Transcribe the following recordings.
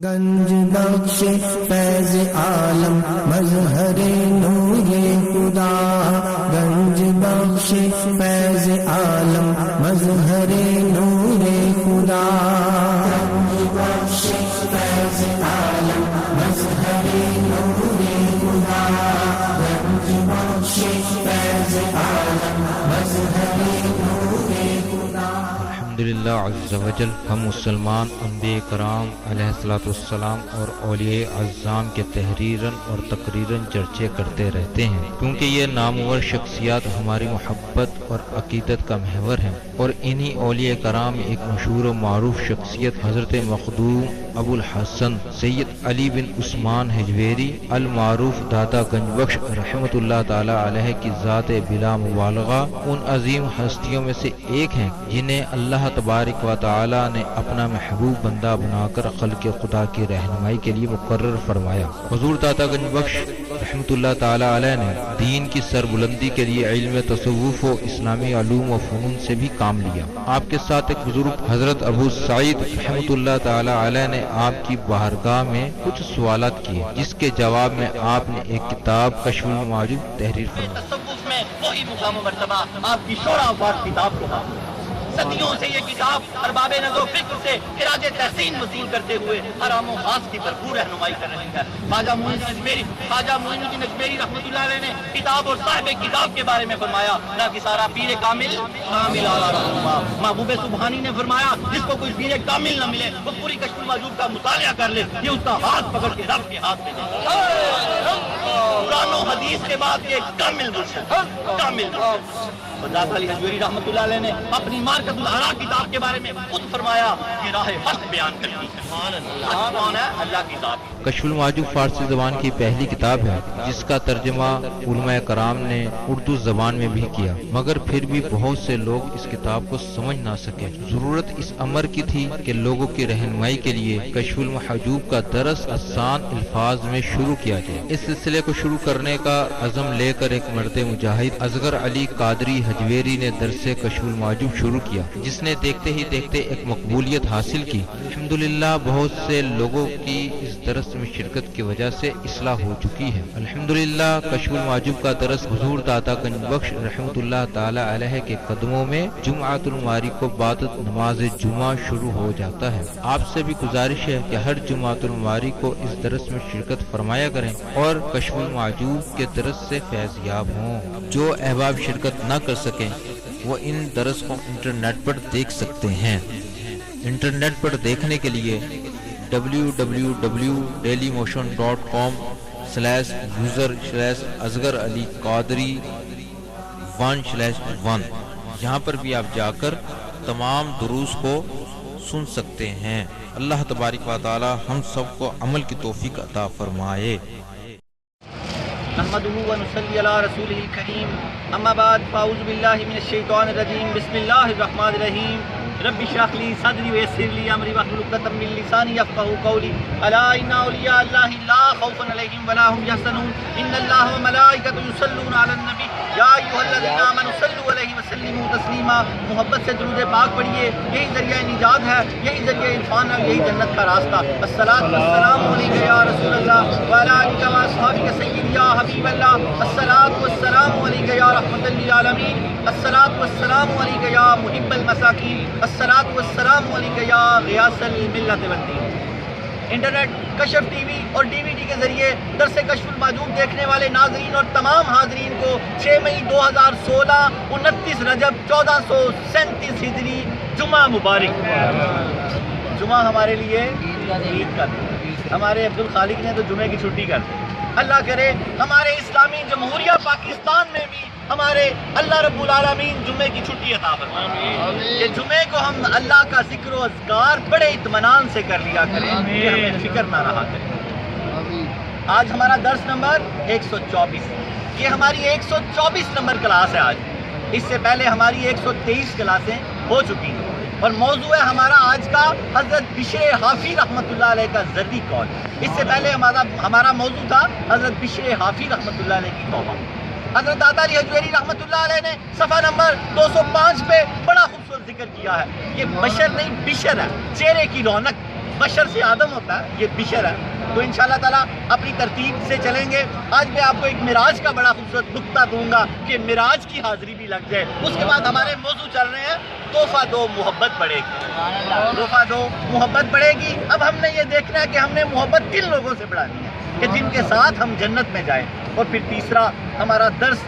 گنج بخش فیض عالم مظہر نور خدا، گنج بخش فیض عالم مظہر نور خدا، گنج بخش فیض عالم مظہر نور خدا، گنج بخش فیض عالم مظہر نور خدا۔ الحمدللہ عز وجل، ہم مسلمان انبیاء کرام علیہ الصلوۃ والسلام اور اولیاء اعظام کے تحریراً اور تقریراً چرچے کرتے رہتے ہیں، کیونکہ یہ نامور شخصیات ہماری محبت اور عقیدت کا محور ہیں، اور انہی اولیاء کرام ایک مشہور و معروف شخصیت حضرت مخدوم ابو الحسن سید علی بن عثمان حجویری المعروف داتا گنج بخش رحمۃ اللہ تعالی علیہ کی ذات بلا مبالغہ ان عظیم ہستیوں میں سے ایک ہیں جنہیں اللہ تبارک و تعالی نے اپنا محبوب بندہ بنا کر خلق خدا کی رہنمائی کے لیے مقرر فرمایا۔ حضور داتا گنج بخش رحمۃ اللہ تعالی علیہ نے دین کی سربلندی کے لیے علم تصوف و اسلامی علوم و فنون سے بھی کام لیا۔ آپ کے ساتھ ایک بزرگ حضرت ابو سعید رحمۃ اللہ تعالی علیہ نے آپ کی بارگاہ میں کچھ سوالات کیے، جس کے جواب میں آپ نے ایک کتاب کشف المعجوب تحریر فرمائی۔ تصوف میں وہی مقام و مرتبہ آپ کی شورا آفاق کتاب کو حاصل ہے۔ صدیوں سے یہ کتاب ارباب نظر و فکر سے خراج تحسین وصول کرتے ہوئے حرام و خاص کی بھرپور رہنمائی کر رہی ہے۔ خواجہ معین الدین اجمیری رحمۃ اللہ علیہ نے کتاب اور صاحب کتاب کے بارے میں فرمایا، نہ کسارا پیر کامل کامل اعلیٰ رہنما۔ محبوب سبحانی نے فرمایا، جس کو کوئی پیر کامل نہ ملے وہ پوری کشف المعجوب کا مطالعہ کر لے، یہ اس کا ہاتھ پکڑ کے رب کے ہاتھ میں دے۔ قرآن و حدیث کے بعد یہ کامل مرشد کامل مرشد۔ داتا علی حجویری رحمۃ اللہ علیہ نے اپنی مارکت الآراء کتاب کے بارے میں خود فرمایا کہ راہ حق بیان کرتی ہے۔ حق کون ہے؟ اللہ کی ذات۔ کشف المعجوب فارسی زبان کی پہلی کتاب ہے جس کا ترجمہ علماء کرام نے اردو زبان میں بھی کیا، مگر پھر بھی بہت سے لوگ اس کتاب کو سمجھ نہ سکے۔ ضرورت اس امر کی تھی کہ لوگوں کی رہنمائی کے لیے کشف المحجوب کا درس آسان الفاظ میں شروع کیا جائے۔ اس سلسلے کو شروع کرنے کا عزم لے کر ایک مرد مجاہد اصغر علی قادری حجویری نے درس کشف المعجوب شروع کیا، جس نے دیکھتے ہی دیکھتے ایک مقبولیت حاصل کی۔ الحمدللہ بہت سے لوگوں کی اس درس میں شرکت کی وجہ سے اصلاح ہو چکی ہے۔ الحمدللہ کشف المعجوب کا درس حضور داتا گنج بخش رحمۃ اللہ تعالی علیہ کے قدموں میں جمعۃ المواری کو بعد نماز جمعہ شروع ہو جاتا ہے۔ آپ سے بھی گزارش ہے کہ ہر جمعۃ المواری کو اس درس میں شرکت فرمایا کریں اور کشف المعجوب کے درس سے فیض یاب ہوں۔ جو احباب شرکت نہ کر سکیں وہ ان درس کو انٹرنیٹ پر دیکھ سکتے ہیں۔ انٹرنیٹ پر دیکھنے کے لیے www.dailymotion.com/user/اصغر علی قادری 1/1 یہاں پر بھی آپ جا کر تمام دروس کو سن سکتے ہیں۔ اللہ تبارک و تعالی ہم سب کو عمل کی توفیق عطا فرمائے۔ نحمده ونصلي على رسوله الكريم، اما بعد فاعوذ بالله من الشيطان الرجيم، بسم الله الرحمن الرحيم، رب اشرح لي صدري ويسر لي امري واحلل عقدة من لساني يفقهوا قولي، الا ان اولياء الله لا خوف عليهم ولا هم يحزنون، ان الله وملائكته يصلون على النبي یا ایھا الذین آمنوا صلوا علیہ وسلموا تسلیما۔ محبت سے درود پاک پڑھیے، یہی ذریعہ نجات ہے، یہی ذریعہ عرفان ہے، یہی جنت کا راستہ۔ الصلاۃ والسلام علیک یا رسول اللہ وعلی آلک و اصحابک سیدی یا حبیب اللہ، الصلاۃ والسلام علیک یا رحمۃ للعالمین، الصلاۃ والسلام علیک یا محب المساکین، الصلاۃ والسلام علیک یا غیاث الملت والدین۔ انٹرنیٹ، کشف ٹی وی اور ڈی وی ڈی کے ذریعے درس کشف المعجوب دیکھنے والے ناظرین اور تمام حاضرین کو 6 مئی 2016 29 رجب 1437 ہجری جمعہ مبارک۔ جمعہ ہمارے لیے عید کا دن، ہمارے عبد الخالق نے تو جمعے کی چھٹی کر دی۔ اللہ کرے ہمارے اسلامی جمہوریہ پاکستان میں بھی ہمارے اللہ رب العالمین جمعے کی چھٹی عطا فرمائے کہ جمعے کو ہم اللہ کا ذکر و اذکار بڑے اطمینان سے کر لیا کریں، کہ ہمیں فکر نہ رہا کرے۔ آج ہمارا درس نمبر 124، یہ ہماری 124 نمبر کلاس ہے آج۔ اس سے پہلے ہماری 123 کلاسیں ہو چکی ہیں، اور موضوع ہے ہمارا آج کا حضرت بشر حافی رحمۃ اللہ علیہ کا ذری قول۔ اس سے پہلے ہمارا موضوع تھا حضرت بشر حافی رحمۃ اللہ علیہ کی توبہ۔ حضرت داتا علی حجویری رحمۃ اللہ علیہ نے صفحہ نمبر 205 پہ بڑا خوبصورت ذکر کیا ہے۔ یہ بشر نہیں بشر ہے، چہرے کی رونق، بشر سے آدم ہوتا ہے، یہ بشر ہے. تو انشاءاللہ تعالیٰ اپنی ترتیب سے چلیں گے. آج میں آپ کو ایک معراج کا بڑا خوبصورت نقطہ دوں گا کہ معراج کی حاضری بھی لگ جائے. اس کے بعد ہمارے موضوع چل رہے ہیں تحفہ دو محبت بڑھے گی. تحفہ دو محبت بڑھے گی. اب ہم نے یہ دیکھنا ہے کہ ہم نے محبت کن لوگوں سے بڑھانی ہے کہ جن کے ساتھ ہم جنت میں جائیں. اور پھر تیسرا ہمارا درس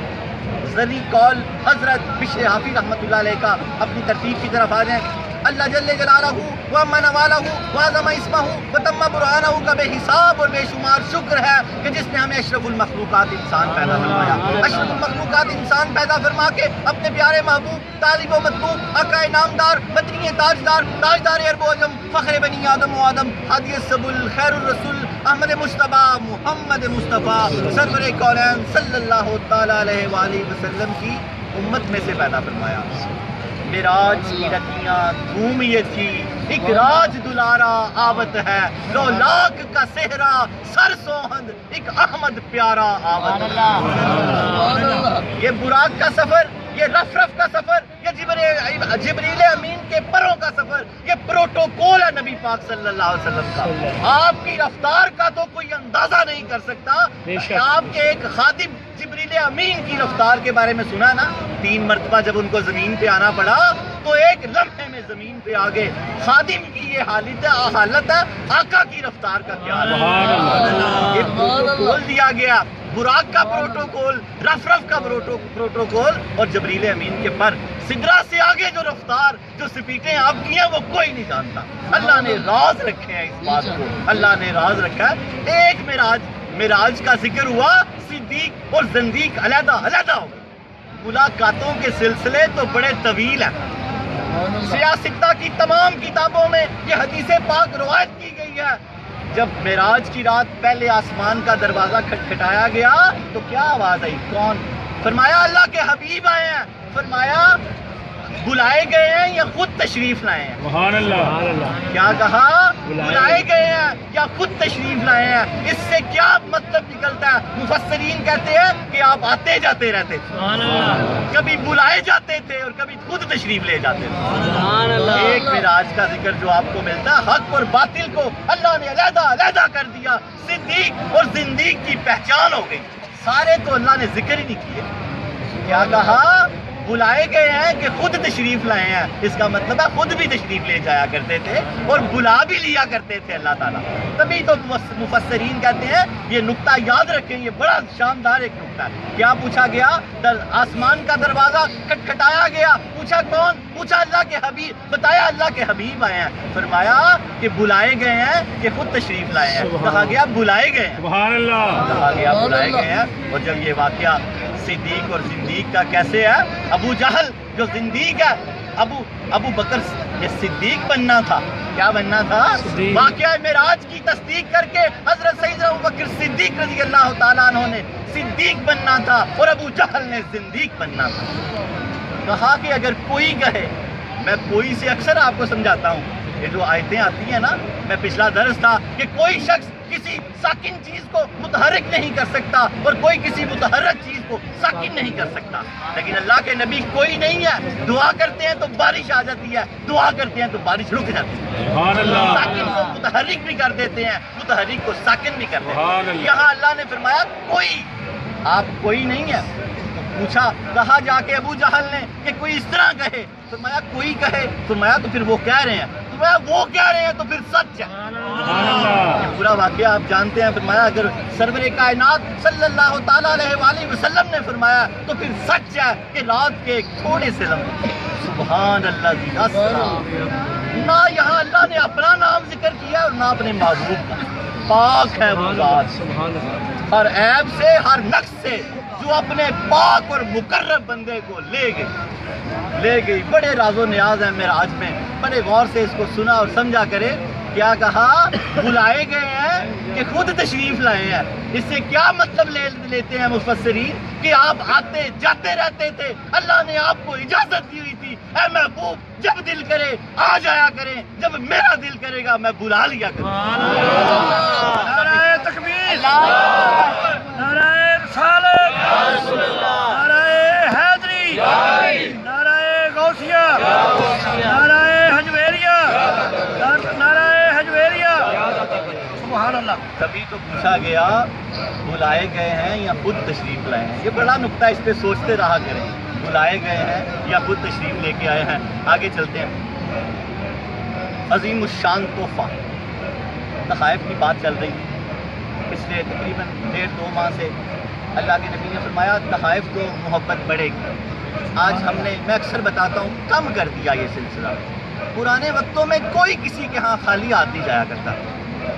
ذری قول حضرت بشر حافظ رحمۃ اللہ علیہ کا. اپنی ترتیب کی طرف آ جائیں. اللہ جل جلالہ وعظم نوالہ وعظم اسمہ وتم برہانہ کا بے حساب اور بے شمار شکر ہے کہ جس نے ہمیں اشرف المخلوقات انسان پیدا فرمایا. اشرف المخلوقات انسان پیدا فرما کے اپنے پیارے محبوب طالب و مطلوب آقا نامدار مدنی تاجدار تاجدار عرب و عجم فخر بنی آدم و آدم ہادی السبل خیر الرسول احمد مصطفیٰ محمد مصطفیٰ سرور کونین صلی اللہ تعالیٰ علیہ وآلہ وسلم کی امت میں سے پیدا فرمایا. معراج کی رتیاں دھوم یہ تھی ایک راج دلارا آوت ہے لولاک کا صحرا سر سوہند ایک احمد پیارا آوت ہے. یہ براق کا سفر، یہ رف رف کا سفر، یہ جبریل امین کے پروں کا سفر، یہ پروٹوکول ہے نبی پاک صلی اللہ علیہ وسلم کا. آپ کی رفتار کا تو کوئی اندازہ نہیں کر سکتا. آپ کے ایک خادم جبریل امین کی رفتار کے بارے میں سنا نا، 3 مرتبہ جب ان کو زمین پہ آنا پڑا تو ایک لمحے میں زمین پہ آگے. خادم کی یہ حالت ہے، آقا کی رفتار کا کیا ہے. یہ پروٹوکول دیا گیا، براق کا پروٹوکول، رف رف کا پروٹوکول اور جبریل امین کے پر. سدرا سے آگے جو رفتار، جو سپیٹیں آپ کی ہیں وہ کوئی نہیں جانتا. اللہ نے راز رکھے ہیں اس بات کو، اللہ نے راز رکھا ہے. ایک معراج کا ذکر ہوا، صدیق اور زندیق علیحدہ علیحدہ ہو گئے. ملاقاتوں کے سلسلے تو بڑے طویل ہیں. سیاستہ کی تمام کتابوں میں یہ حدیث پاک روایت کی گئی ہے. جب معراج کی رات پہلے آسمان کا دروازہ کھٹکھٹایا گیا تو کیا آواز آئی؟ کون؟ فرمایا اللہ کے حبیب آئے ہیں. فرمایا بلائے گئے ہیں یا خود تشریف لائے ہیں؟ سبحان اللہ. کیا کہا؟ بلائے گئے ہیں یا خود تشریف لائے ہیں. اس سے کیا مطلب نکلتا ہے؟ مفسرین کہتے ہیں کہ آپ آتے جاتے رہتے تھے، کبھی بلائے جاتے تھے اور کبھی خود تشریف لے جاتے تھے. ایک معراج کا ذکر جو آپ کو ملتا ہے، حق اور باطل کو اللہ نے علیحدہ علیحدہ کر دیا. صدیق اور زندیق کی پہچان ہو گئی. سارے تو اللہ نے ذکر ہی نہیں کیے. کیا کہا؟ بلائے گئے ہیں کہ خود تشریف لائے ہیں. اس کا مطلب ہے خود بھی تشریف لے جایا کرتے تھے اور بلا بھی لیا کرتے تھے اللہ تعالیٰ. تبھی تو مفسرین کہتے ہیں یہ نقطہ یاد رکھیں، یہ بڑا شاندار ایک نقطہ ہے. کیا پوچھا گیا؟ آسمان کا دروازہ کھٹکھٹایا گیا. پوچھا کون؟ پوچھا اللہ کے حبیب. بتایا اللہ کے حبیب آئے ہیں. فرمایا کہ بلائے گئے ہیں کہ خود تشریف لائے ہیں. کہا گیا بلائے گئے ہیں. سبحان اللہ. کہا گیا بلائے گئے ہیں. اور جب یہ واقعہ صدیق اور زندیق کا کیسے ہے، ابو جہل جو زندیق ہے، ابو بکر یہ صدیق بننا تھا. کیا بننا تھا؟ واقعہ معراج کی تصدیق کر کے حضرت سیدنا ابو بکر صدیق رضی اللہ تعالیٰ عنہ نے صدیق بننا تھا اور ابو جہل نے زندیق بننا تھا. کہا کہ اگر کوئی کہے، میں کوئی سے اکثر آپ کو سمجھاتا ہوں، یہ جو آیتیں آتی ہیں نا، میں پچھلا درس تھا کہ کوئی شخص کسی ساکن چیز کو متحرک نہیں کر سکتا اور کوئی کسی متحرک چیز کو ساکن نہیں کر سکتا. لیکن اللہ کے نبی کوئی نہیں ہے. دعا کرتے ہیں تو بارش آ جاتی ہے، دعا کرتے ہیں تو بارش رک جاتی ہے. سبحان اللہ. ساکن کو متحرک بھی کر دیتے ہیں، متحرک کو ساکن بھی کر دیتے ہیں. یہاں اللہ نے فرمایا کوئی، آپ کوئی نہیں ہے. پوچھا، کہا جا کے ابو جہل نے کہ کوئی اس طرح کہے. فرمایا کوئی کہے. فرمایا تو پھر وہ کہہ رہے ہیں. فرمایا وہ کہہ رہے ہیں تو پھر سچ ہے. یہ پورا واقعہ آپ جانتے ہیں. فرمایا اگر سرور کائنات صلی اللہ تعالیٰ علیہ وآلہ وسلم نے فرمایا تو پھر سچ ہے کہ رات کے ایک تھوڑے سے لمحے. سبحان اللہ. نہ یہاں اللہ نے اپنا نام ذکر کیا اور نہ اپنے محبوب کا. پاک ہے وہ ذات ہر عیب سے، ہر نقص سے، جو اپنے پاک اور مقرب بندے کو لے گئی. بڑے راز و نیاز ہیں معراج میں. بڑے غور سے اس کو سنا اور سمجھا کرے. کیا کہا؟ بلائے گئے ہیں کہ خود تشریف لائے ہیں. اس سے کیا مطلب لیتے ہیں مفسرین کہ آپ آتے جاتے رہتے تھے. اللہ نے آپ کو اجازت دی ہوئی تھی، اے محبوب جب دل کرے آ جایا کریں، جب میرا دل کرے گا میں بلا لیا کروں. نعرہ تکبیر، نعرہ رسالت، نعرہ حیدری، نعرہ غوثیہ، نعرہ حجویریہ، نعرہ حجویریہ. سبحان اللہ. تبھی تو پوچھا گیا بلائے گئے ہیں یا خود تشریف لائے ہیں. یہ بڑا نقطہ، اس پہ سوچتے رہا کریں. بلائے گئے ہیں یا خود تشریف لے کے آئے ہیں. آگے چلتے ہیں. عظیم الشان تحفہ تحائف کی بات چل رہی تھی. پچھلے تقریباً 1.5-2 ماہ سے اللہ کے نبی نے فرمایا تحائف کو محبت بڑھے گی. آج ہم نے، میں اکثر بتاتا ہوں، کم کر دیا یہ سلسلہ. پرانے وقتوں میں کوئی کسی کے ہاں خالی ہاتھ نہیں جایا کرتا.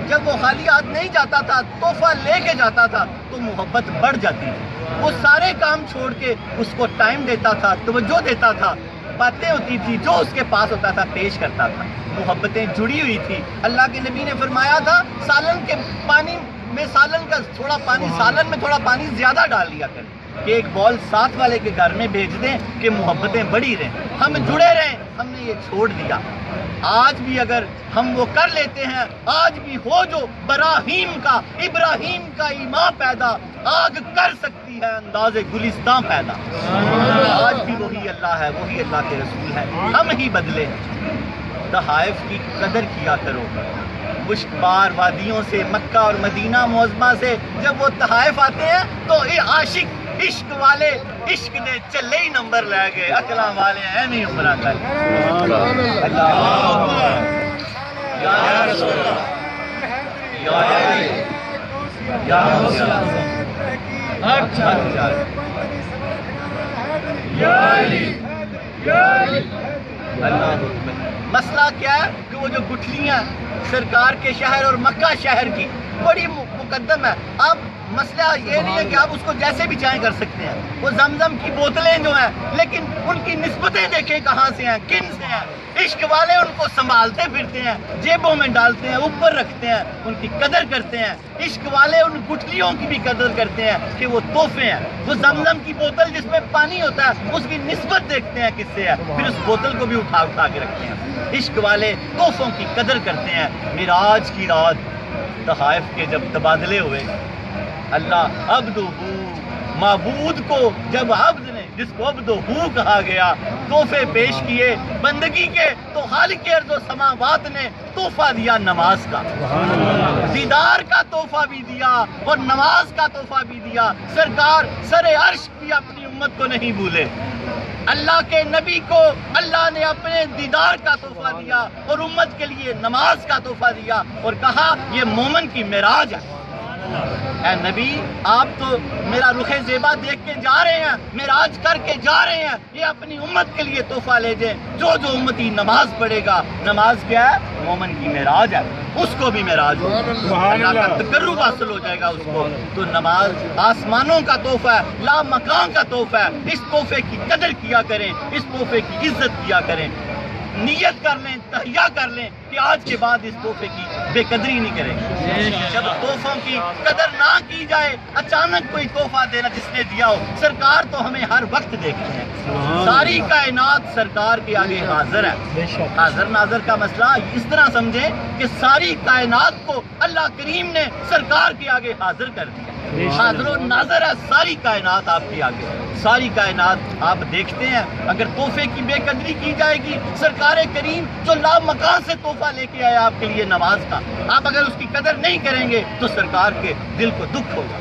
جب وہ خالی ہاتھ نہیں جاتا تھا، تحفہ لے کے جاتا تھا تو محبت بڑھ جاتی تھی. وہ سارے کام چھوڑ کے اس کو ٹائم دیتا تھا، توجہ دیتا تھا، باتیں ہوتی تھی، جو اس کے پاس ہوتا تھا پیش کرتا تھا. محبتیں جڑی ہوئی تھی. اللہ کے نبی نے فرمایا تھا سالن کے پانی میں سالن کا تھوڑا پانی، سالن میں تھوڑا پانی زیادہ ڈال لیا کریں کہ ایک بول ساتھ والے کے گھر میں بھیج دیں کہ محبتیں بڑھی رہیں. ہم جڑے رہیں. ہم نے یہ چھوڑ دیا. آج بھی اگر ہم وہ کر لیتے ہیں، آج بھی ہو جو ابراہیم کا ایمان پیدا، آگ کر سکتی ہے انداز گلستان پیدا. آج بھی وہی اللہ ہے، وہی اللہ کے رسول ہے. ہم ہی بدلے. تحائف کی قدر کیا کرو. مشکبار وادیوں سے، مکہ اور مدینہ معظمہ سے جب وہ تحائف آتے ہیں تو عاشق عشق والے عشق دے چلے ہی نمبر لے گئے. اکلاں والے ایویں عمرہ کر. اللہ یا رسول اللہ یا اللہ. مسئلہ کیا ہے کہ وہ جو گٹھلیاں سرکار کے شہر اور مکہ شہر کی بڑی مقدم ہے. اب مسئلہ یہ نہیں ہے کہ آپ اس کو جیسے بھی چاہیں کر سکتے ہیں. وہ زمزم کی بوتلیں جو ہیں، لیکن ان کی نسبتیں دیکھیں کہاں سے ہیں، کن سے ہیں. عشق والے ان کو سنبھالتے پھرتے ہیں، جیبوں میں ڈالتے ہیں، اوپر رکھتے ہیں، ان کی قدر کرتے ہیں. عشق والے ان گٹھلیوں کی بھی قدر کرتے ہیں کہ وہ تحفے ہیں. وہ زمزم کی بوتل جس میں پانی ہوتا ہے اس کی نسبت دیکھتے ہیں کس سے ہے، پھر اس بوتل کو بھی اٹھا کے رکھتے ہیں. عشق والے تحفوں کی قدر کرتے ہیں. معراج کی رات تحائف کے جب تبادلے ہوئے، اللہ عبدہ معبود کو جب عبد نے، جس کو عبدہ کہا گیا، تحفے پیش کیے بندگی کے، تو خالق ارض و سماوات نے تحفہ دیا نماز کا. دیدار کا تحفہ بھی دیا اور نماز کا تحفہ بھی دیا. سرکار سر عرش بھی اپنی امت کو نہیں بھولے. اللہ کے نبی کو اللہ نے اپنے دیدار کا تحفہ دیا اور امت کے لیے نماز کا تحفہ دیا اور کہا یہ مومن کی معراج ہے. اے نبی، آپ تو میرا رخ زیبا دیکھ کے جا رہے ہیں، معراج کر کے جا رہے ہیں، یہ اپنی امت کے لیے تحفہ لے جائیں. جو امتی نماز پڑھے گا، نماز کیا ہے؟ مومن کی معراج ہے. اس کو بھی معراج ہو، اللہ کا تقرب حاصل ہو جائے گا اس کو. تو نماز آسمانوں کا تحفہ ہے، لا مکان کا تحفہ ہے. اس تحفے کی قدر کیا کریں، اس تحفے کی عزت کیا کریں. نیت کر لیں، تہیہ کر لیں کہ آج کے بعد اس تحفے کی بے قدری نہیں کریں گے. جب تحفوں کی قدر نہ کی جائے، اچانک کوئی تحفہ دینا جس نے دیا ہو. سرکار تو ہمیں ہر وقت دیکھتے ہیں. ساری کائنات سرکار کے آگے حاضر ہے. حاضر ناظر کا مسئلہ اس طرح سمجھیں کہ ساری کائنات کو اللہ کریم نے سرکار کے آگے حاضر کر دیا. حاضر و ناظر ہے ساری کائنات آپ کے آگے. ساری کائنات آپ دیکھتے ہیں. اگر تحفے کی بے قدری کی جائے گی، سرکار کریم جو لا مکان سے تحفہ لے کے آیا آپ کے لیے نماز کا، آپ اگر اس کی قدر نہیں کریں گے تو سرکار کے دل کو دکھ ہوگا،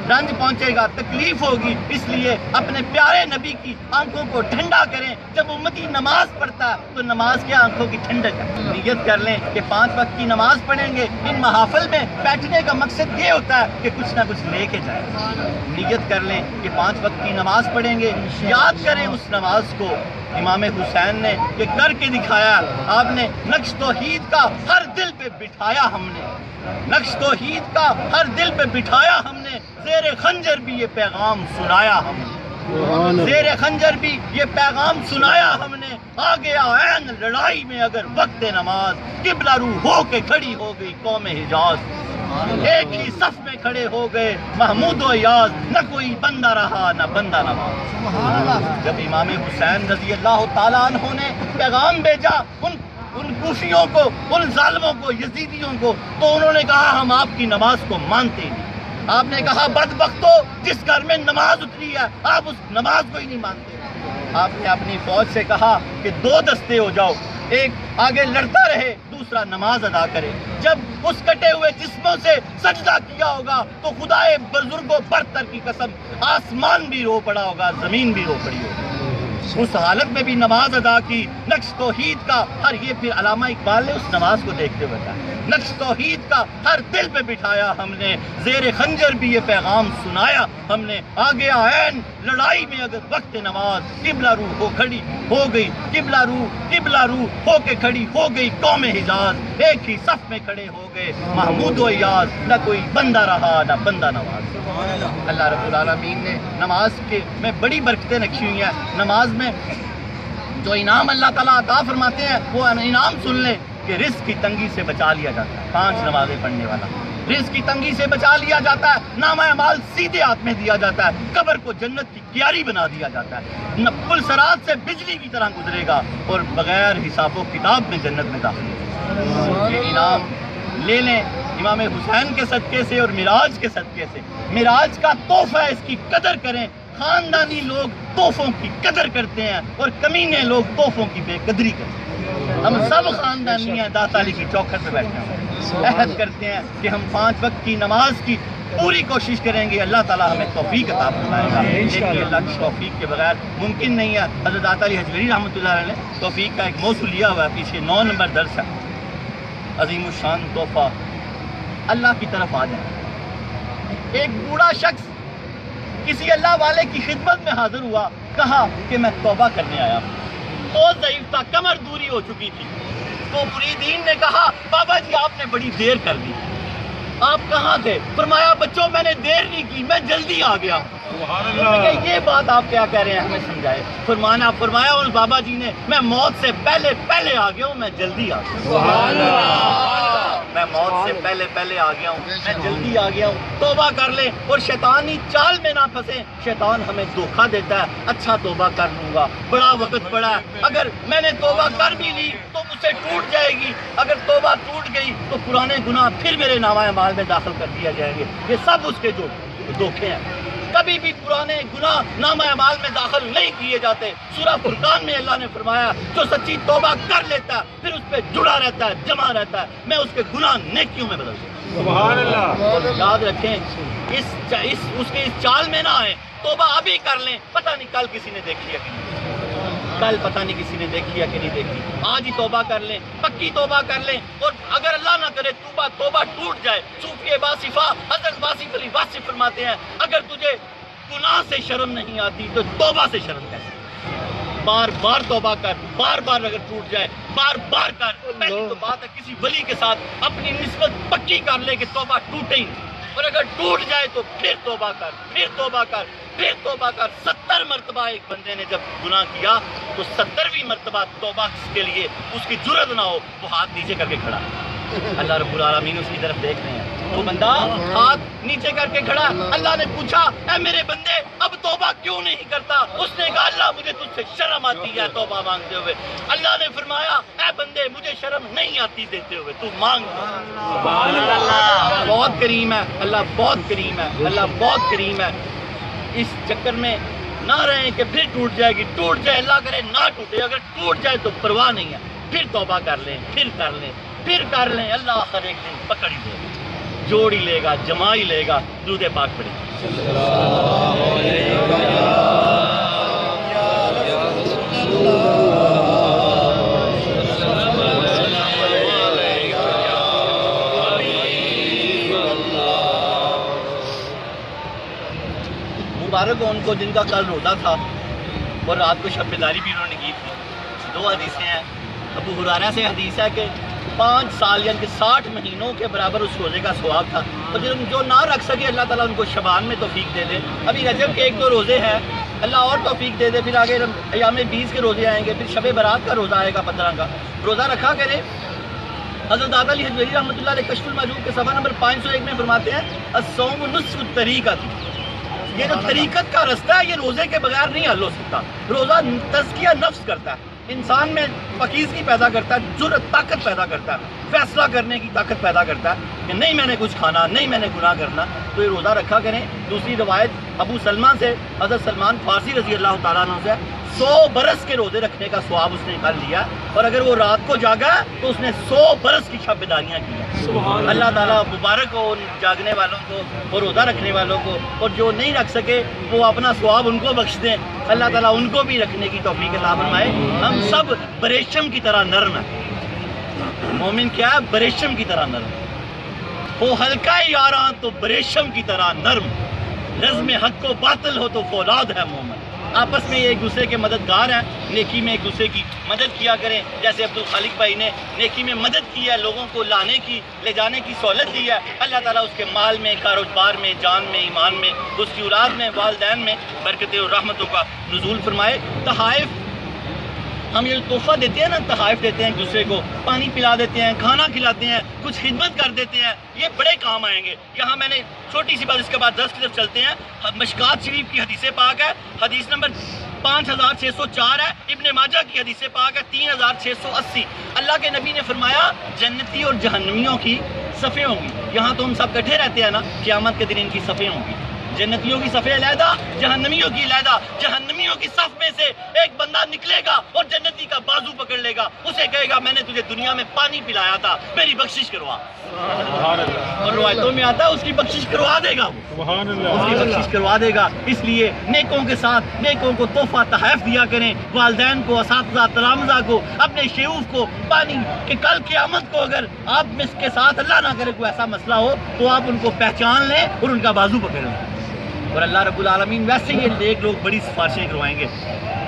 رنج پہنچے گا، تکلیف ہوگی. اس لیے اپنے پیارے نبی کی آنکھوں کو ٹھنڈا کریں. جب امتی نماز پڑھتا ہے تو نماز کے آنکھوں کی ٹھنڈک ہے. نیت کر لیں کہ 5 وقت کی نماز پڑھیں گے. ان محافل میں بیٹھنے کا مقصد یہ ہوتا ہے کہ کچھ نہ کچھ لے کے جائیں. نیت کر لیں کہ 5 وقت کی نماز پڑھیں گے. یاد کریں اس نماز کو. امام حسین نے یہ کر کے دکھایا. آپ نے نقش توحید کا ہر دل پہ بٹھایا. ہم نے نقش توحید کا ہر دل پہ بٹھایا. ہم نے زیر خنجر بھی یہ پیغام سنایا. ہم نے زیر خنجر بھی یہ پیغام سنایا. ہم نے آ گیا عین لڑائی میں اگر وقت نماز، قبلہ رو ہو کے کھڑی ہو گئی قوم حجاز. ایک ہی صف میں کھڑے ہو گئے محمود و یاز، نہ کوئی بندہ رہا نہ بندہ نماز. جب امام حسین رضی اللہ تعالیٰ عنہ نے پیغام بھیجا ان کوفیوں کو، ان ظالموں کو، یزیدیوں کو، تو انہوں نے کہا ہم آپ کی نماز کو مانتے نہیں. آپ نے کہا بدبختو، جس گھر میں نماز اتری ہے آپ اس نماز کو ہی نہیں مانتے. آپ نے اپنی فوج سے کہا کہ 2 دستے ہو جاؤ. ایک آگے لڑتا رہے، دوسرا نماز ادا کرے۔ جب اس کٹے ہوئے جسموں سے سجدہ کیا ہوگا تو خدائے بزرگوں برتر کی قسم آسمان بھی رو پڑا ہوگا، زمین بھی رو پڑی ہوگی۔ اس حالت میں بھی نماز ادا کی، نقش توحید کا ہر، یہ پھر علامہ اقبال نے اس نماز کو دیکھتے ہوئے کہا، نقش توحید کا ہر دل پہ بٹھایا ہم نے، زیر خنجر بھی یہ پیغام سنایا ہم نے، آگے عین لڑائی میں اگر وقت نماز، قبلہ رو ہو کھڑی ہو گئی، قبلہ رو ہو کے کھڑی ہو گئی قوم حجاز، ایک ہی صف میں کھڑے ہو گئے محمود و ایاز، نہ کوئی بندہ رہا نہ بندہ نواز۔ اللہ رب العالمین نے نماز کے میں بڑی برکتیں رکھی ہوئی ہیں۔ نماز میں جو انعام اللہ تعالیٰ عطا فرماتے ہیں وہ انعام سن لیں کہ رزق کی تنگی سے بچا لیا جاتا ہے، 5 نمازیں پڑھنے والا رزق کی تنگی سے بچا لیا جاتا ہے، نامہ اعمال سیدھے ہاتھ میں دیا جاتا ہے، قبر کو جنت کی کیاری بنا دیا جاتا ہے، پل صراط سے بجلی کی طرح گزرے گا اور بغیر حساب و کتاب میں جنت میں داخل ہوگا۔ یہ انعام لے لیں امام حسین کے صدقے سے اور معراج کے صدقے سے۔ معراج کا تحفہ ہے، اس کی قدر کریں۔ خاندانی لوگ تحفوں کی قدر کرتے ہیں اور کمینے لوگ تحفوں کی بے قدری کرتے ہیں۔ ہم سب خاندانی ہیں، داتا علی کی چوکھٹ پہ بیٹھے ہیں، عہد کرتے ہیں کہ ہم 5 وقت کی نماز کی پوری کوشش کریں گے، اللہ تعالیٰ ہمیں توفیق عطا فرمائے گا، لیکن اللہ کی توفیق کے بغیر ممکن نہیں ہے۔ حضرت داتا علی حجویری رحمۃ اللہ علیہ نے توفیق کا ایک موضوع لیا ہوا ہے، پیچھے 9 نمبر درس ہے، عظیم الشان تحفہ، اللہ کی طرف آ جائیں۔ ایک بوڑھا شخص کسی اللہ والے کی خدمت میں حاضر ہوا، کہا کہ میں توبہ کرنے آیا ہوں، بہت ضعیف تھا، کمر دوری ہو چکی تھی۔ تو مریدین نے کہا بابا جی آپ نے بڑی دیر کر دی، آپ کہاں تھے؟ فرمایا بچوں میں نے دیر نہیں کی، میں جلدی آ گیا ہوں۔ یہ بات آپ کیا کہہ رہے ہیں، ہمیں سمجھائے۔ فرمایا اس بابا جی نے میں موت سے پہلے آ گیا ہوں، میں جلدی آ گیا ہوں، میں موت سے پہلے آ گیا ہوں، میں جلدی آ گیا ہوں۔ توبہ کر لیں اور شیطانی چال میں نہ پھنسیں، شیطان ہمیں دھوکہ دیتا ہے، اچھا توبہ کر لوں گا، بڑا وقت پڑا ہے، اگر میں نے توبہ کر بھی لی تو مجھ سے ٹوٹ جائے گی، اگر توبہ ٹوٹ گئی تو پرانے گناہ پھر میرے نامہ اعمال میں داخل کر دیا جائیں گے۔ یہ سب اس کے جو دھوکے ہیں، کبھی بھی پرانے گناہ نامہ اعمال میں داخل نہیں کیے جاتے۔ سورہ فرقان میں اللہ نے فرمایا جو سچی توبہ کر لیتا ہے پھر اس پہ جڑا رہتا ہے، جمع رہتا ہے، میں اس کے گناہ نیکیوں میں بدل دیتا ہوں۔ سبحان اللہ۔ اور یاد رکھیں اس کے اس چال میں نہ آئے، توبہ ابھی کر لیں، پتہ نہیں کل کسی نے دیکھی ہے کہ نہیں، کل پتہ نہیں کسی نے دیکھی ہے کہ نہیں دیکھی، آج ہی توبہ کر لیں، پکی توبہ کر لیں۔ اور اگر اللہ نہ کرے توبہ ٹوٹ جائے، صوفی واصفہ حضرت واصف علی واصف فرماتے ہیں اگر تجھے گناہ سے شرم نہیں آتی تو توبہ سے شرم کیسے؟ بار بار توبہ کر، بار بار اگر ٹوٹ جائے بار بار کر۔ پہلی تو بات ہے کسی ولی کے ساتھ اپنی نسبت پکی کر لے کہ توبہ ٹوٹے ہی نہیں، اور اگر ٹوٹ جائے تو پھر توبہ کر، پھر توبہ کر، پھر توبہ کر۔ 70 مرتبہ ایک بندے نے جب گناہ کیا تو 70ویں مرتبہ توبہ کے لیے اس کی جرأت نہ ہو، وہ ہاتھ نیچے کر کے کھڑا۔ اللہ رب العالمین اس کی طرف دیکھ رہے ہیں، وہ بندہ ہاتھ نیچے کر کے کھڑا۔ اللہ نے پوچھا اے میرے بندے اب توبہ کیوں نہیں کرتا؟ اس نے کہا اللہ مجھے تجھ سے شرم آتی ہے توبہ مانگتے ہوئے۔ اللہ نے فرمایا اے بندے مجھے شرم نہیں آتی دیتے ہوئے، تو مانگ۔ بہت کریم ہے اللہ، بہت کریم ہے اللہ، بہت کریم ہے۔ اس چکر میں نہ رہیں کہ پھر ٹوٹ جائے گی، ٹوٹ جائے اللہ کرے نہ ٹوٹے، اگر ٹوٹ جائے تو پرواہ نہیں ہے، پھر توبہ کر لیں، پھر کر لیں، اللہ آخر ایک دن پکڑ ہی لے گا، جوڑ ہی لے گا، جما ہی لے گا۔ درود پاک پڑھیں۔ مبارک ہو ان کو جن کا کل روزہ تھا اور رات کو شب بیداری بھی انہوں نے کی تھی۔ 2 حدیثیں ہیں، ابو ہریرہ سے حدیث ہے کہ 5 سال یعنی کہ 60 مہینوں کے برابر اس روزے کا ثواب تھا، اور جو نہ رکھ سکے اللہ تعالیٰ ان کو شعبان میں توفیق دے دے۔ ابھی رجب کے 1-2 روزے ہیں، اللہ اور توفیق دے دے، پھر آگے ایام 20 کے روزے آئیں گے، پھر شب برات کا روزہ آئے گا 15 کا، روزہ رکھا کرے۔ حضرت داتا علی حجویری رحمۃ اللہ علیہ کشف المعجوب کے صفحہ نمبر 501 میں فرماتے ہیں الصوم نصف الطریقۃ، یہ جو طریقت کا رستہ ہے یہ روزے کے بغیر نہیں حل ہو سکتا۔ روزہ تزکیہ نفس کرتا ہے، انسان میں پاکیزگی پیدا کرتا ہے، جرأت طاقت پیدا کرتا ہے، فیصلہ کرنے کی طاقت پیدا کرتا ہے کہ نہیں میں نے کچھ کھانا، نہیں میں نے گناہ کرنا، تو یہ روزہ رکھا کریں۔ دوسری روایت ابو سلمہ سے حضرت سلمان فارسی رضی اللہ تعالیٰ عنہ سے 100 برس کے روزے رکھنے کا ثواب اس نے کر لیا، اور اگر وہ رات کو جاگا تو اس نے 100 برس کی شب بیداریاں کی ہیں۔ اللہ تعالیٰ مبارک ہو ان جاگنے والوں کو اور روزہ رکھنے والوں کو، اور جو نہیں رکھ سکے وہ اپنا ثواب ان کو بخش دیں، اللہ تعالیٰ ان کو بھی رکھنے کی توفیق عطا فرمائے۔ ہم سب بریشم کی طرح نرم ہیں۔ مومن کیا ہے؟ بریشم کی طرح نرم ہو، ہلکا یاراں تو بریشم کی طرح نرم، نظم حق و باطل ہو تو فولاد ہے مومن۔ آپس میں ایک دوسرے کے مددگار ہیں، نیکی میں ایک دوسرے کی مدد کیا کریں، جیسے عبدالخالق بھائی نے نیکی میں مدد کی ہے، لوگوں کو لانے کی لے جانے کی سہولت دی ہے، اللہ تعالیٰ اس کے مال میں، کاروبار میں، جان میں، ایمان میں، اس کی اولاد میں، والدین میں برکتیں اور رحمتوں کا نزول فرمائے۔ تحائف ہم یہ تحفہ دیتے ہیں نا، تحائف دیتے ہیں ایک دوسرے کو، پانی پلا دیتے ہیں، کھانا کھلاتے ہیں، کچھ خدمت کر دیتے ہیں، یہ بڑے کام آئیں گے۔ یہاں میں نے چھوٹی سی بات، اس کے بعد 10 کی طرف چلتے ہیں۔ مشکات شریف کی حدیث پاک ہے، حدیث نمبر 5604 ہے، ابن ماجہ کی حدیث پاک ہے 3680۔ اللہ کے نبی نے فرمایا جنتی اور جہنمیوں کی صفیں ہوں گی۔ یہاں تو ہم سب کٹھے رہتے ہیں نا، قیامت کے دن ان کی صفیں ہوں گی، جنتیوں کی صفیں علیحدہ، جہنمیوں کی علیحدہ۔ جہنمیوں کی صف میں سے ایک بندہ نکلے گا اور جنتی کا بازو پکڑ لے گا، اسے کہے گا میں نے تجھے دنیا میں پانی پلایا تھا، میری بخشش کروا۔ اور روایتوں میں آتا ہے اس کی بخشش کروا دے گا، اس کی بخشش کروا دے گا۔ اس لیے نیکوں کے ساتھ نیکوں کو تحفہ تحائف دیا کریں، والدین کو، اساتذہ تلامذہ کو، اپنے شیوخ کو، پانی کہ کل قیامت کو اگر آپ میں اس کے ساتھ اللہ نہ کرے کوئی ایسا مسئلہ ہو تو آپ ان کو پہچان لیں اور ان کا بازو پکڑ لیں۔ اور اللہ رب العالمین ویسے ہی ایک لوگ بڑی سفارشیں کروائیں گے۔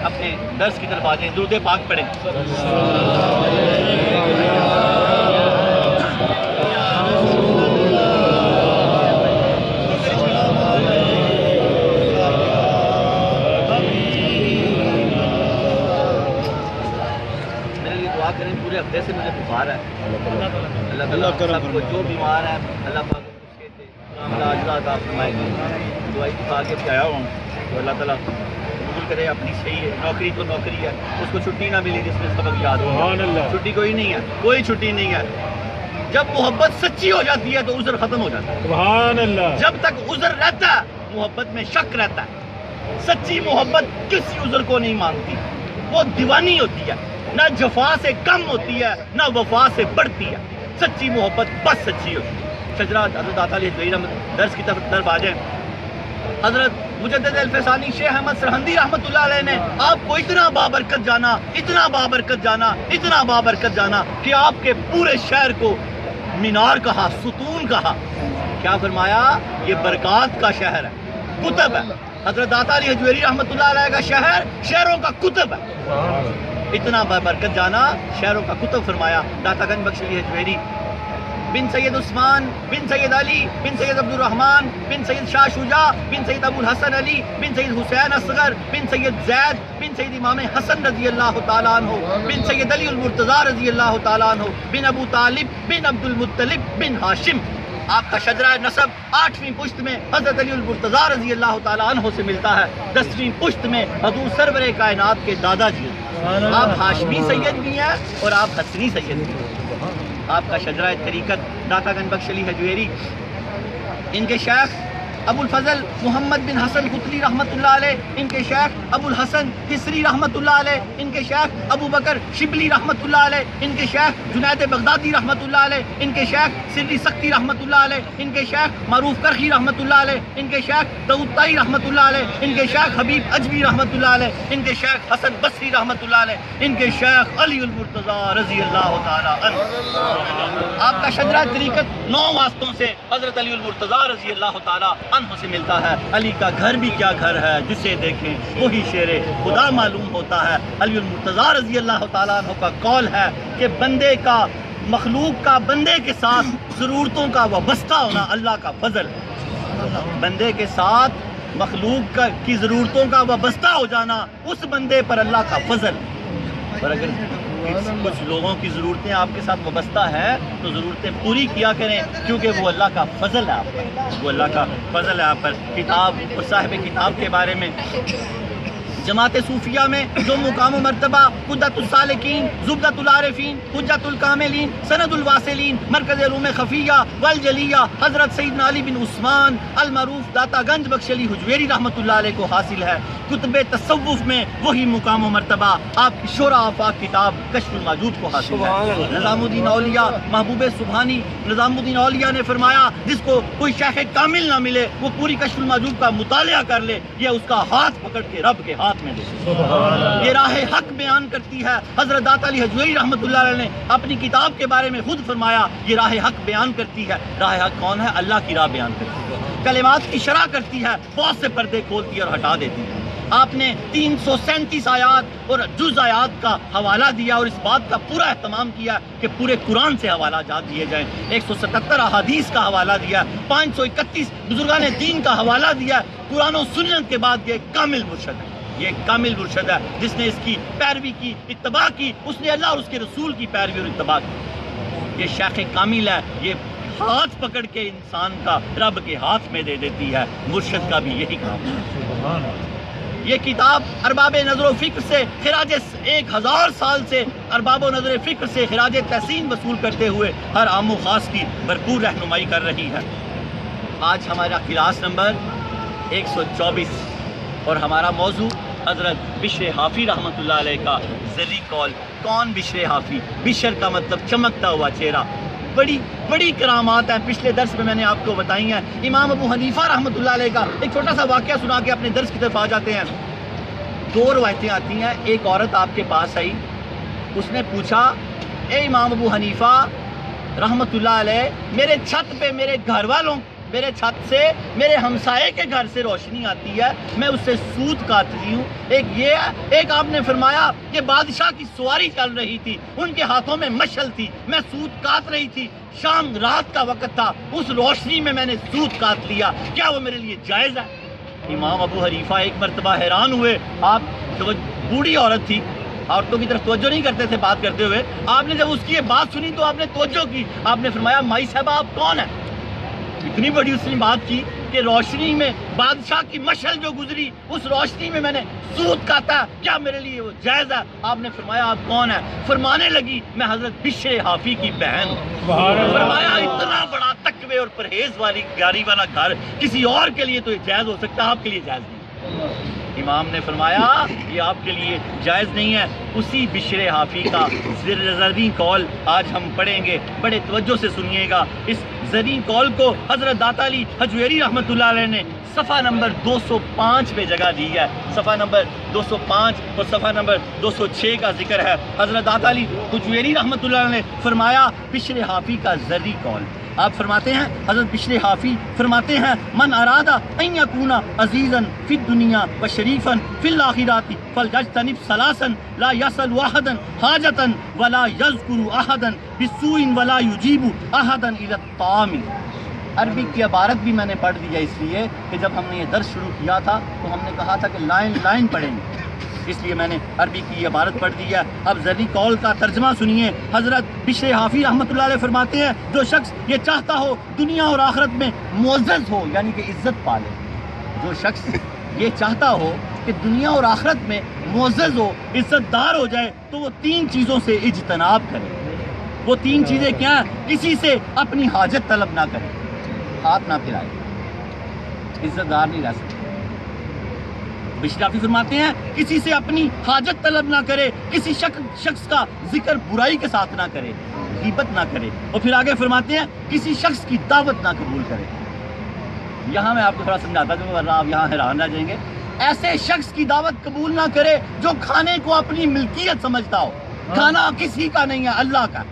اپنے درس کی طرف آ جائیں، درود پاک پڑھیں۔ میرے لیے دعا کریں، پورے ہفتے سے مجھے بخار ہے، اللہ تعالیٰ سب کو جو بیمار ہے اللہ پاک دوائی کھا کے آیا ہوں تو اللہ تعالیٰ قبول کرے اپنی صحیح ہے۔ نوکری تو نوکری ہے، اس کو چھٹی نہ ملی جس میں سبق یاد ہو، چھٹی کوئی نہیں ہے، کوئی چھٹی نہیں ہے۔ جب محبت سچی ہو جاتی ہے تو عذر ختم ہو جاتا ہے، سبحان اللہ۔ جب تک عذر رہتا ہے محبت میں شک رہتا ہے۔ سچی محبت کسی عذر کو نہیں مانتی، وہ دیوانی ہوتی ہے، نہ جفا سے کم ہوتی ہے نہ وفا سے بڑھتی ہے۔ سچی محبت بس سچی ہوتی ہے۔ شجرات حضرت داتا علی حجویری رحمت درس کی طرف آ جائیں۔ حضرت مجدد الفسانی شیخ احمد سرہندی رحمت اللہ علیہ نے آپ کو اتنا بابرکت جانا، اتنا بابرکت جانا، اتنا بابرکت جانا کہ آپ کے پورے شہر کو مینار کہا، ستون کہا۔ کیا فرمایا؟ یہ برکات کا شہر ہے، کتب ہے۔ حضرت داتا علی حجویری رحمت اللہ علیہ کا شہر شہروں کا کتب ہے۔ اتنا بابرکت جانا، شہروں کا کتب فرمایا داتا گنج بخش علی حجویری۔ بن سید عثمان، بن سید علی، بن سید عبد الرحمن، بن سید شاہ شجاع، بن سید ابو الحسن علی، بن سید حسین اصغر، بن سید زید، بن سید امام حسن رضی اللہ تعالیٰ عنہ، بن سید علی المرتضیٰ رضی اللہ تعالیٰ عنہ، بن ابو طالب، بن عبد المطلب، بن ہاشم۔ آپ کا شجرہ نسب 8ویں پشت میں حضرت علی المرتضیٰ رضی اللہ تعالیٰ عنہ سے ملتا ہے، 10ویں پشت میں حضور سرور کائنات کے دادا جی۔ آپ ہاشمی سید بھی ہیں اور آپ حسنی سید بھی ہیں۔ آپ کا شجرہ طریقت داتا گنج بخش علی حجویری، ان کے شیخ ابو الفضل محمد بن حسن قطلی رحمت اللہ علیہ، ان کے شیخ ابو الحسن حسری رحمت اللہ علیہ، ان کے شیخ ابو بکر شبلی رحمت اللہ علیہ، ان کے شیخ جنید بغدادی رحمت اللہ علیہ، ان کے شیخ سری سختی رحمت اللہ علیہ، ان کے شیخ معروف کرخی رحمت اللہ علیہ، ان کے شیخ داؤد طائی رحمت اللہ علیہ، ان کے شیخ حبیب اجوی رحمت اللہ علیہ، ان کے شیخ حسن بصری رحمت اللہ علیہ، ان کے شیخ علی المرتضیٰ رضی اللہ تعالیٰ عنہ۔ آپ کا شجرہ طریقت 9 واسطوں سے حضرت علی المرتضیٰ رضی اللہ تعالیٰ عنہ سے ملتا ہے۔ علی کا گھر بھی کیا گھر ہے، جسے دیکھیں وہی شیر خدا معلوم ہوتا ہے۔ علی المرتضیٰ رضی اللہ تعالیٰ عنہ کا قول ہے کہ بندے کا، مخلوق کا بندے کے ساتھ ضرورتوں کا وابستہ ہونا اللہ کا فضل ہے۔ بندے کے ساتھ مخلوق کی ضرورتوں کا وابستہ ہو جانا اس بندے پر اللہ کا فضل ہے۔ اور اگر کچھ لوگوں کی ضرورتیں آپ کے ساتھ وابستہ ہیں تو ضرورتیں پوری کیا کریں، کیونکہ وہ اللہ کا فضل ہے آپ پر، وہ اللہ کا فضل ہے آپ پر۔ کتاب اور صاحب کتاب کے بارے میں جماعت صوفیہ میں جو مقام و مرتبہ قدۃ السالکین، زبدۃ العارفین، حجت الکاملین، سند الواصلین، مرکز علوم خفیہ والجلیہ حضرت سیدنا علی بن عثمان المعروف داتا گنج بخش علی حجویری رحمۃ اللہ علیہ کو حاصل ہے۔ کتب تصوف میں وہی مقام و مرتبہ آپ کی شورا آفاق کتاب کشف الموجود کو حاصل ہے۔ نظام الدین اولیاء محبوب سبحانی نظام الدین اولیاء نے فرمایا جس کو کوئی شیخ کامل نہ ملے وہ پوری کشف الموجود کا مطالعہ کر لے، یہ اس کا ہاتھ پکڑ کے رب کے ہاتھ میں دے۔ یہ راہ حق بیان کرتی ہے۔ حضرت داتا علی حجویری رحمۃ اللہ علیہ نے اپنی کتاب کے بارے میں خود فرمایا یہ راہ حق بیان کرتی ہے۔ راہ حق کون ہے؟ اللہ کی راہ بیان کرتی ہے، کلمات کی شرح کرتی ہے، بہت سے پردے کھولتی ہے اور ہٹا دیتی ہے۔ آپ نے 337 آیات اور جز آیات کا حوالہ دیا اور اس بات کا پورا اہتمام کیا کہ پورے قرآن سے حوالہ جات دیے جائیں۔ 177 احادیث کا حوالہ دیا، 531 بزرگان دین کا حوالہ دیا۔ قرآن و سنت کے بعد یہ کامل مرشد ہے، یہ کامل مرشد ہے جس نے اس کی پیروی کی، اتباع کی، اس نے اللہ اور اس کے رسول کی پیروی اور اتباع کی۔ یہ شیخ کامل ہے، یہ ہاتھ پکڑ کے انسان کا رب کے ہاتھ میں دے دیتی ہے۔ مرشد کا بھی یہی کام ہے۔ یہ کتاب ارباب نظر و فکر سے خراج 1000 سال سے ارباب و نظر فکر سے خراج تحسین وصول کرتے ہوئے ہر عام و خاص کی بھرپور رہنمائی کر رہی ہے۔ آج ہمارا کلاس نمبر 124 اور ہمارا موضوع حضرت بشر حافی رحمۃ اللہ علیہ کا زرعی قول۔ کون بشر حافی؟ بشر کا مطلب چمکتا ہوا چہرہ۔ بڑی کرامات ہیں، پچھلے درس میں نے آپ کو بتائی ہیں۔ امام ابو حنیفہ رحمۃ اللہ علیہ کا ایک چھوٹا سا واقعہ سنا کے اپنے درس کی طرف آ جاتے ہیں۔ 2 روایتیں آتی ہیں۔ ایک عورت آپ کے پاس آئی، اس نے پوچھا اے امام ابو حنیفہ رحمۃ اللہ علیہ، میرے چھت پہ میرے گھر والوں، میرے چھت سے میرے ہمسائے کے گھر سے روشنی آتی ہے، میں اس سے سود کاٹتی ہوں۔ ایک یہ ہے، ایک آپ نے فرمایا کہ بادشاہ کی سواری چل رہی تھی، ان کے ہاتھوں میں مشعل تھی، میں سود کاٹ رہی تھی، شام رات کا وقت تھا، اس روشنی میں نے سود کاٹ لیا، کیا وہ میرے لیے جائز ہے؟ امام ابو حنیفہ ایک مرتبہ حیران ہوئے۔ آپ بوڑھی عورت تھی، عورتوں کی طرف توجہ نہیں کرتے تھے بات کرتے ہوئے۔ آپ نے جب اس کی یہ بات سنی تو آپ نے توجہ کی، آپ نے فرمایا مائی صاحبہ آپ کون ہیں؟ اتنی بڑی اس نے بات کی کہ روشنی میں بادشاہ کی مشعل جو گزری، اس روشنی میں نے سود کاٹا، کیا میرے لیے وہ جائز ہے؟ آپ نے فرمایا آپ کون ہیں؟ فرمانے لگی میں حضرت بشر حافی کی بہن ہوں۔ فرمایا اتنا بڑا تقوی اور پرہیز والی گھر والا گھر کسی اور کے لیے تو یہ جائز ہو سکتا ہے، آپ کے لیے جائز نہیں۔ امام نے فرمایا یہ آپ کے لیے جائز نہیں ہے۔ اسی بشر حافی کا زرعی قول آج ہم پڑھیں گے، بڑے توجہ سے سنیے گا۔ اس زرعی قول کو حضرت داتا علی حجویری رحمۃ اللہ علیہ نے صفحہ نمبر 205 پہ جگہ دی ہے۔ صفحہ نمبر 205 اور صفحہ نمبر 206 کا ذکر ہے۔ حضرت داتا علی حجویری رحمۃ اللہ علیہ نے فرمایا بشر حافی کا زرعی قول۔ آپ فرماتے ہیں، حضرت بشر حافی فرماتے ہیں من ارادہ ان یکون عزیزا فی الدنیا و شریفا فی الاخرات فلیجتنب ثلاثا لا یسأل احدا حاجتا ولا یذکر احدا بسوء ولا یجیب احدا الی الطعام۔ عربی کی عبارت بھی میں نے پڑھ دیا اس لیے کہ جب ہم نے یہ درس شروع کیا تھا تو ہم نے کہا تھا کہ لائن لائن پڑھیں گے، اس لیے میں نے عربی کی عبارت پڑھ دی ہے۔ اب زرعی قول کا ترجمہ سنیے۔ حضرت بشر حافی رحمۃ اللہ علیہ فرماتے ہیں جو شخص یہ چاہتا ہو دنیا اور آخرت میں معزز ہو یعنی کہ عزت پالے، جو شخص یہ چاہتا ہو کہ دنیا اور آخرت میں معزز ہو، عزت دار ہو جائے، تو وہ 3 چیزوں سے اجتناب کرے۔ وہ 3 چیزیں کیا ہیں؟ کسی سے اپنی حاجت طلب نہ کرے، ہاتھ نہ پھیلائے، عزت دار نہیں رہ سکتے۔ بشر حافی فرماتے ہیں کسی سے اپنی حاجت طلب نہ کرے، کسی شخص کا ذکر برائی کے ساتھ نہ کرے، غیبت نہ کرے، اور پھر آگے فرماتے ہیں کسی شخص کی دعوت نہ قبول کرے۔ یہاں میں آپ کو تھوڑا سمجھاتا ہوں ورنہ آپ یہاں حیران رہ جائیں گے۔ ایسے شخص کی دعوت قبول نہ کرے جو کھانے کو اپنی ملکیت سمجھتا ہو۔ کھانا کسی کا نہیں ہے، اللہ کا۔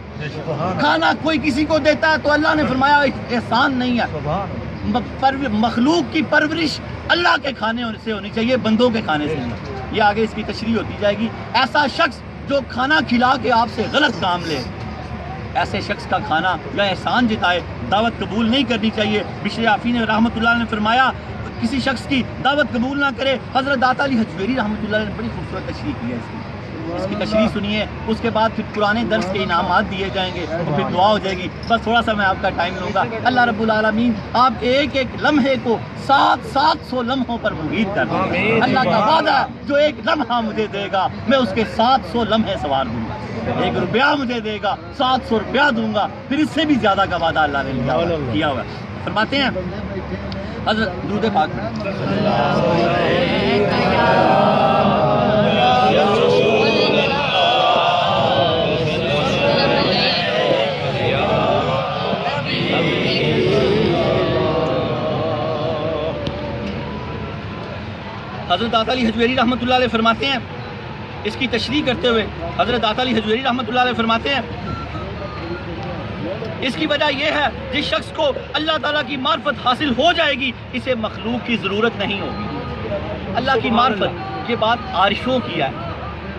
کھانا کوئی کسی کو دیتا ہے تو اللہ نے فرمایا احسان نہیں ہے۔ مخلوق کی پرورش اللہ کے کھانے سے ہونی چاہیے، بندوں کے کھانے سے نہیں۔ یہ آگے اس کی تشریح ہوتی جائے گی۔ ایسا شخص جو کھانا کھلا کے آپ سے غلط کام لے، ایسے شخص کا کھانا یا احسان جتائے، دعوت قبول نہیں کرنی چاہیے۔ بشر حافی نے رحمۃ اللہ نے فرمایا کسی شخص کی دعوت قبول نہ کرے۔ حضرت داتا علی حجویری رحمۃ اللہ نے بڑی خوبصورت تشریح کی ہے اس کی۔ اس کی تشریح سنیے، اس کے بعد پھر پرانے درس کے انعامات دیے جائیں گے اور پھر دعا ہو جائے گی. بس تھوڑا سا میں آپ کا ٹائم لوں گا. اللہ رب العالمین آپ ایک ایک لمحے کو 700 لمحوں پر محیط کر دیں. اللہ کا وعدہ ہے جو ایک لمحہ مجھے دے گا میں اس کے 700 لمحے سوار دوں گا. 1 روپیہ مجھے دے گا 700 روپیہ دوں گا. پھر اس سے بھی زیادہ کا وعدہ اللہ نے کیا ہوا ہے. فرماتے ہیں حضرت درود پاک حضرت داتا علی حجویری رحمۃ اللہ علیہ فرماتے ہیں، اس کی تشریح کرتے ہوئے حضرت داتا علی حجویری رحمۃ اللہ علیہ فرماتے ہیں اس کی وجہ یہ ہے جس شخص کو اللہ تعالیٰ کی معرفت حاصل ہو جائے گی اسے مخلوق کی ضرورت نہیں ہوگی. اللہ کی معرفت یہ بات عارفوں کی ہے،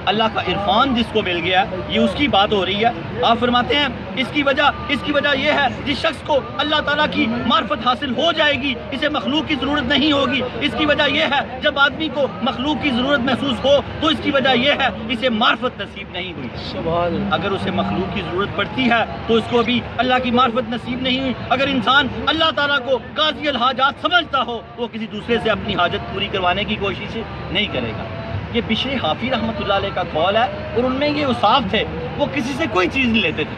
اللہ کا عرفان جس کو مل گیا یہ اس کی بات ہو رہی ہے. آپ فرماتے ہیں اس کی وجہ یہ ہے جس شخص کو اللہ تعالیٰ کی معرفت حاصل ہو جائے گی اسے مخلوق کی ضرورت نہیں ہوگی. اس کی وجہ یہ ہے جب آدمی کو مخلوق کی ضرورت محسوس ہو تو اس کی وجہ یہ ہے اسے معرفت نصیب نہیں ہوئی. اگر اسے مخلوق کی ضرورت پڑتی ہے تو اس کو بھی اللہ کی معرفت نصیب نہیں ہوئی. اگر انسان اللہ تعالیٰ کو قاضی الحاجات سمجھتا ہو وہ کسی دوسرے سے اپنی حاجت پوری کروانے کی کوشش نہیں کرے گا. یہ بشر حافی رحمۃ اللہ علیہ کا قول ہے اور ان میں یہ اوصاف تھے، وہ کسی سے کوئی چیز نہیں لیتے تھے.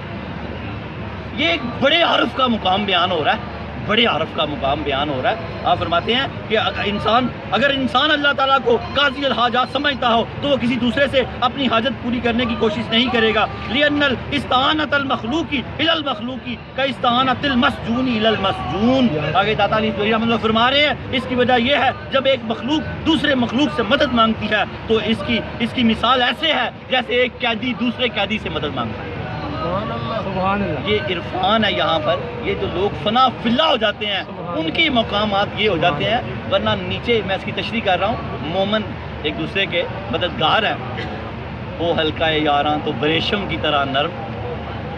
یہ ایک بڑے عرف کا مقام بیان ہو رہا ہے، بڑے عرف کا مقام بیان ہو رہا ہے. آپ فرماتے ہیں کہ اگر انسان اللہ تعالیٰ کو قاضی الحاجات سمجھتا ہو تو وہ کسی دوسرے سے اپنی حاجت پوری کرنے کی کوشش نہیں کرے گا. لِأَنَّ الْإِسْتِعَانَةَ الْمَخْلُوقِ إِلَى الْمَخْلُوقِ كَإِسْتِعَانَةِ الْمَسْجُونِ إِلَى الْمَسْجُونِ. آگے داتا علی حجویری رحمۃ اللہ فرما رہے ہیں اس کی وجہ یہ ہے جب ایک مخلوق دوسرے مخلوق سے مدد مانگتی ہے تو اس کی مثال ایسے ہے جیسے ایک قیدی دوسرے قیدی سے مدد مانگتا ہے. یہ عرفان ہے. یہاں پر یہ جو لوگ فنا فی اللہ ہو جاتے ہیں ان کی مقامات یہ ہو جاتے ہیں، ورنہ نیچے میں اس کی تشریح کر رہا ہوں مومن ایک دوسرے کے مددگار ہیں. وہ حلقہ یاراں تو بریشم کی طرح نرم،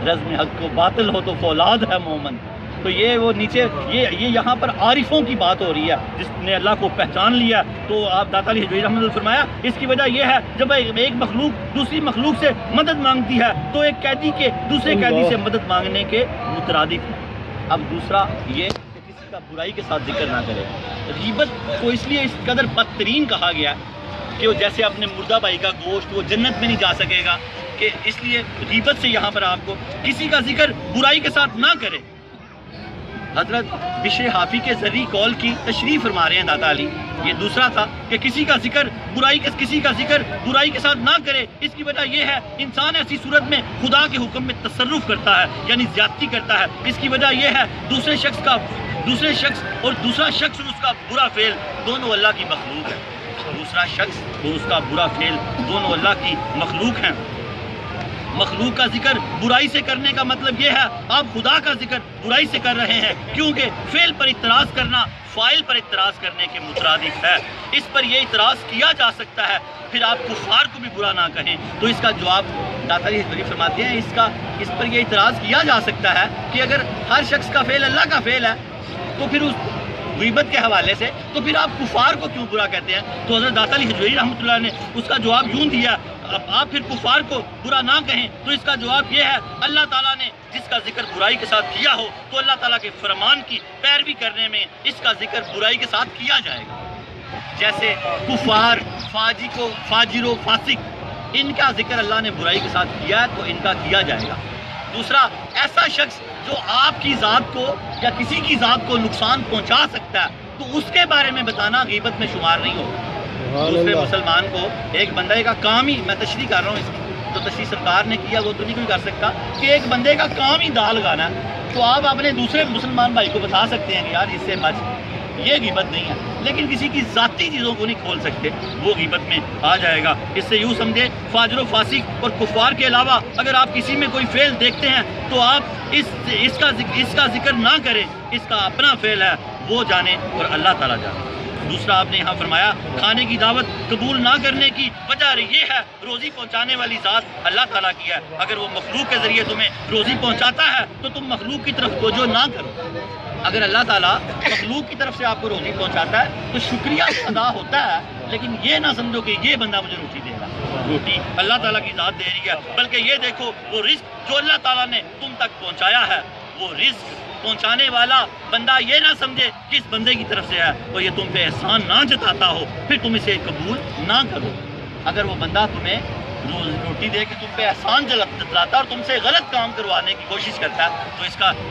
رزم حق کو باطل ہو تو فولاد ہے مومن. تو یہ وہ نیچے یہ یہاں پر عارفوں کی بات ہو رہی ہے جس نے اللہ کو پہچان لیا. تو آپ داتا علی حجویری رحمۃ اللہ فرمایا اس کی وجہ یہ ہے جب ایک مخلوق دوسری مخلوق سے مدد مانگتی ہے تو ایک قیدی کے دوسرے قیدی سے مدد مانگنے کے مترادف ہے. اب دوسرا یہ کہ کسی کا برائی کے ساتھ ذکر نہ کرے. غیبت کو اس لیے اس قدر بدترین کہا گیا کہ وہ جیسے اپنے مردہ بھائی کا گوشت وہ جنت میں نہیں جا سکے گا، کہ اس لیے غیبت سے یہاں پر آپ کو کسی کا ذکر برائی کے ساتھ نہ کرے. حضرت بشر حافی کے ذری قول کی تشریح فرما رہے ہیں داتا علی. یہ دوسرا تھا کہ کسی کا ذکر برائی کے ساتھ نہ کرے. اس کی وجہ یہ ہے انسان ایسی صورت میں خدا کے حکم میں تصرف کرتا ہے یعنی زیادتی کرتا ہے. اس کی وجہ یہ ہے دوسرے شخص اور دوسرا شخص اور اس کا برا فعل دونوں اللہ کی مخلوق ہے. دوسرا شخص اور اس کا برا فعل دونوں اللہ کی مخلوق ہیں. مخلوق کا ذکر برائی سے کرنے کا مطلب یہ ہے آپ خدا کا ذکر برائی سے کر رہے ہیں، کیونکہ فعل پر اعتراض کرنا فاعل پر اعتراض کرنے کے مترادف ہے. اس پر یہ اعتراض کیا جا سکتا ہے، پھر آپ کفار کو بھی برا نہ کہیں. تو اس کا جواب داتا علی حجویری فرماتے ہیں اس پر یہ اعتراض کیا جا سکتا ہے کہ اگر ہر شخص کا فعل اللہ کا فعل ہے تو پھر اس غیبت کے حوالے سے تو پھر آپ کفار کو کیوں برا کہتے ہیں. تو حضرت داتا علی حجویری رحمۃ اللہ نے اس کا جواب یوں دیا، اب آپ پھر کفار کو برا نہ کہیں. تو اس کا جواب یہ ہے اللہ تعالیٰ نے جس کا ذکر برائی کے ساتھ کیا ہو تو اللہ تعالیٰ کے فرمان کی پیروی کرنے میں اس کا ذکر برائی کے ساتھ کیا جائے گا. جیسے کفار، فاجر و فاسق، ان کا ذکر اللہ نے برائی کے ساتھ کیا ہے تو ان کا کیا جائے گا. دوسرا ایسا شخص جو آپ کی ذات کو یا کسی کی ذات کو نقصان پہنچا سکتا ہے تو اس کے بارے میں بتانا غیبت میں شمار نہیں ہوگا. دوسرے مسلمان کو ایک بندے کا کام ہی، میں تشریح کر رہا ہوں اس کی جو تشریح سرکار نے کیا وہ تو نہیں کوئی کر سکتا، کہ ایک بندے کا کام ہی دال لگانا ہے تو آپ اپنے دوسرے مسلمان بھائی کو بتا سکتے ہیں کہ یار اس سے بچ، یہ غیبت نہیں ہے. لیکن کسی کی ذاتی چیزوں کو نہیں کھول سکتے، وہ غیبت میں آ جائے گا. اس سے یوں سمجھے فاجر و فاسق اور کفار کے علاوہ اگر آپ کسی میں کوئی فعل دیکھتے ہیں تو آپ اس کا ذکر نہ کریں. اس کا اپنا فعل ہے وہ جانے اور اللہ تعالیٰ جانے. دوسرا آپ نے یہاں فرمایا کھانے کی دعوت قبول نہ کرنے کی وجہ یہ ہے روزی پہنچانے والی ذات اللہ تعالیٰ کی ہے. اگر وہ مخلوق کے ذریعے تمہیں روزی پہنچاتا ہے تو تم مخلوق کی طرف توجہ نہ کرو. اگر اللہ تعالیٰ مخلوق کی طرف سے آپ کو روزی پہنچاتا ہے تو شکریہ ادا ہوتا ہے، لیکن یہ نہ سمجھو کہ یہ بندہ مجھے روزی دے گا. روٹی اللہ تعالیٰ کی ذات دے رہی ہے، بلکہ یہ دیکھو وہ رزق جو اللہ تعالیٰ نے تم تک پہنچایا ہے، وہ رزق پہنچانے والا بندہ یہ نہ سمجھے کہ اس بندے کی طرف سے ہے اور یہ تم پہ احسان نہ جتاتا ہو، پھر تم اسے قبول نہ کرو۔ اگر وہ بندہ تمہیں روٹی دے کے تم پہ احسان جتلاتا ہے اور تم سے غلط کام کروانے کی کوشش کرتا ہے تو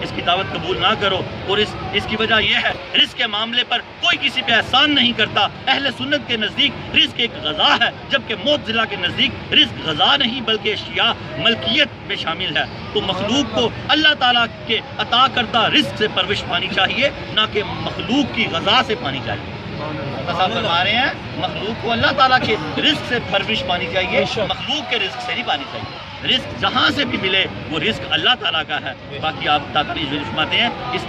اس کی دعوت قبول نہ کرو۔ اور اس کی وجہ یہ ہے، رزق کے معاملے پر کوئی کسی پہ احسان نہیں کرتا۔ اہل سنت کے نزدیک رزق ایک غذا ہے، جبکہ معتزلہ کے نزدیک رزق غذا نہیں بلکہ اشیاء ملکیت میں شامل ہے۔ تو مخلوق کو اللہ تعالیٰ کے عطا کردہ رزق سے پرورش پانی چاہیے، نہ کہ مخلوق کی غذا سے پانی چاہیے۔ فرما رہے ہیں مخلوق کو اللہ تعالیٰ کے رزق سے پرورش پانی چاہیے، مخلوق کے رزق سے نہیں پانی چاہیے۔ رزق جہاں سے بھی ملے وہ رزق اللہ تعالیٰ کا ہے۔ باقی آپ تاکہ فرماتے ہیں اس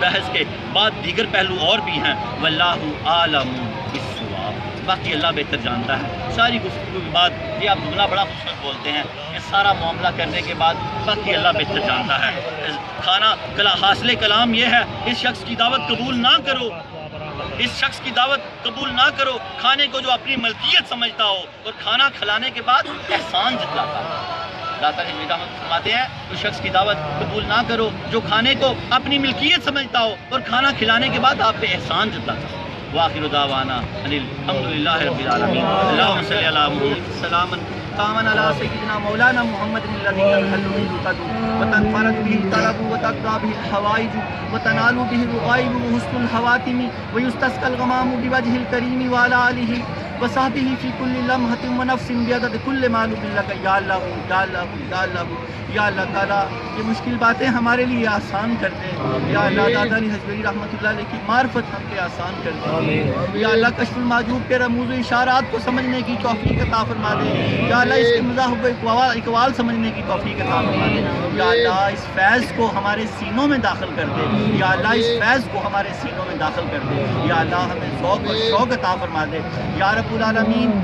بحث کے بعد دیگر پہلو اور بھی ہیں، واللہ عالم بالصواب، باقی اللہ بہتر جانتا ہے۔ ساری گفتگو کے بعد یہ آپ جملہ بڑا خوبصورت بولتے ہیں، یہ سارا معاملہ کرنے کے بعد باقی اللہ بہتر جانتا ہے۔ حاصل کلام یہ ہے، اس شخص کی دعوت قبول نہ کرو، اس شخص کی دعوت قبول نہ کرو کھانے کو جو اپنی ملکیت سمجھتا ہو اور کھانا کھلانے کے بعد احسان جتلاتا ہے۔ اللہ تعالیٰ فرماتے ہیں اس شخص کی دعوت قبول نہ کرو جو کھانے کو اپنی ملکیت سمجھتا ہو اور کھانا کھلانے کے بعد آپ پہ احسان جتلاتا ہے۔ وآخر دعوانا ان الحمدللہ رب العالمین، اللہم صلی علی محمد سلاما قامن علی سیدنا مولانا محمد الذی ينحل منه القدر وتنفرد به الطلب وتقضى به الحوائج وتنال به الرغائب وحسن الخواتم ويستسقى الغمام بوجه الكريم وعلى آلہ وصحبہ فی کل لمحۃ ونفس بعدد کل معلوم لک۔ یا اللہ یا اللہ یا اللہ یا اللہ تعالیٰ یہ مشکل باتیں ہمارے لیے آسان کر دے۔ یا اللہ دادا علی حجویری رحمۃ اللہ علیہ کی معرفت ہم پہ آسان کر دے۔ یا اللہ کشف المحجوب کے رموز و اشارات کو سمجھنے کی توفیق عطا فرما دے۔ یا اللہ اس کے مذاہب و اقوال سمجھنے کی توفیق عطا فرما دے۔ یا اللہ اس فیض کو ہمارے سینوں میں داخل کر دے۔ یا اللہ اس فیض کو ہمارے سینوں میں داخل کر دے۔ یا اللہ ہمیں ذوق و شوق عطا فرما دے۔ یا رب العالمین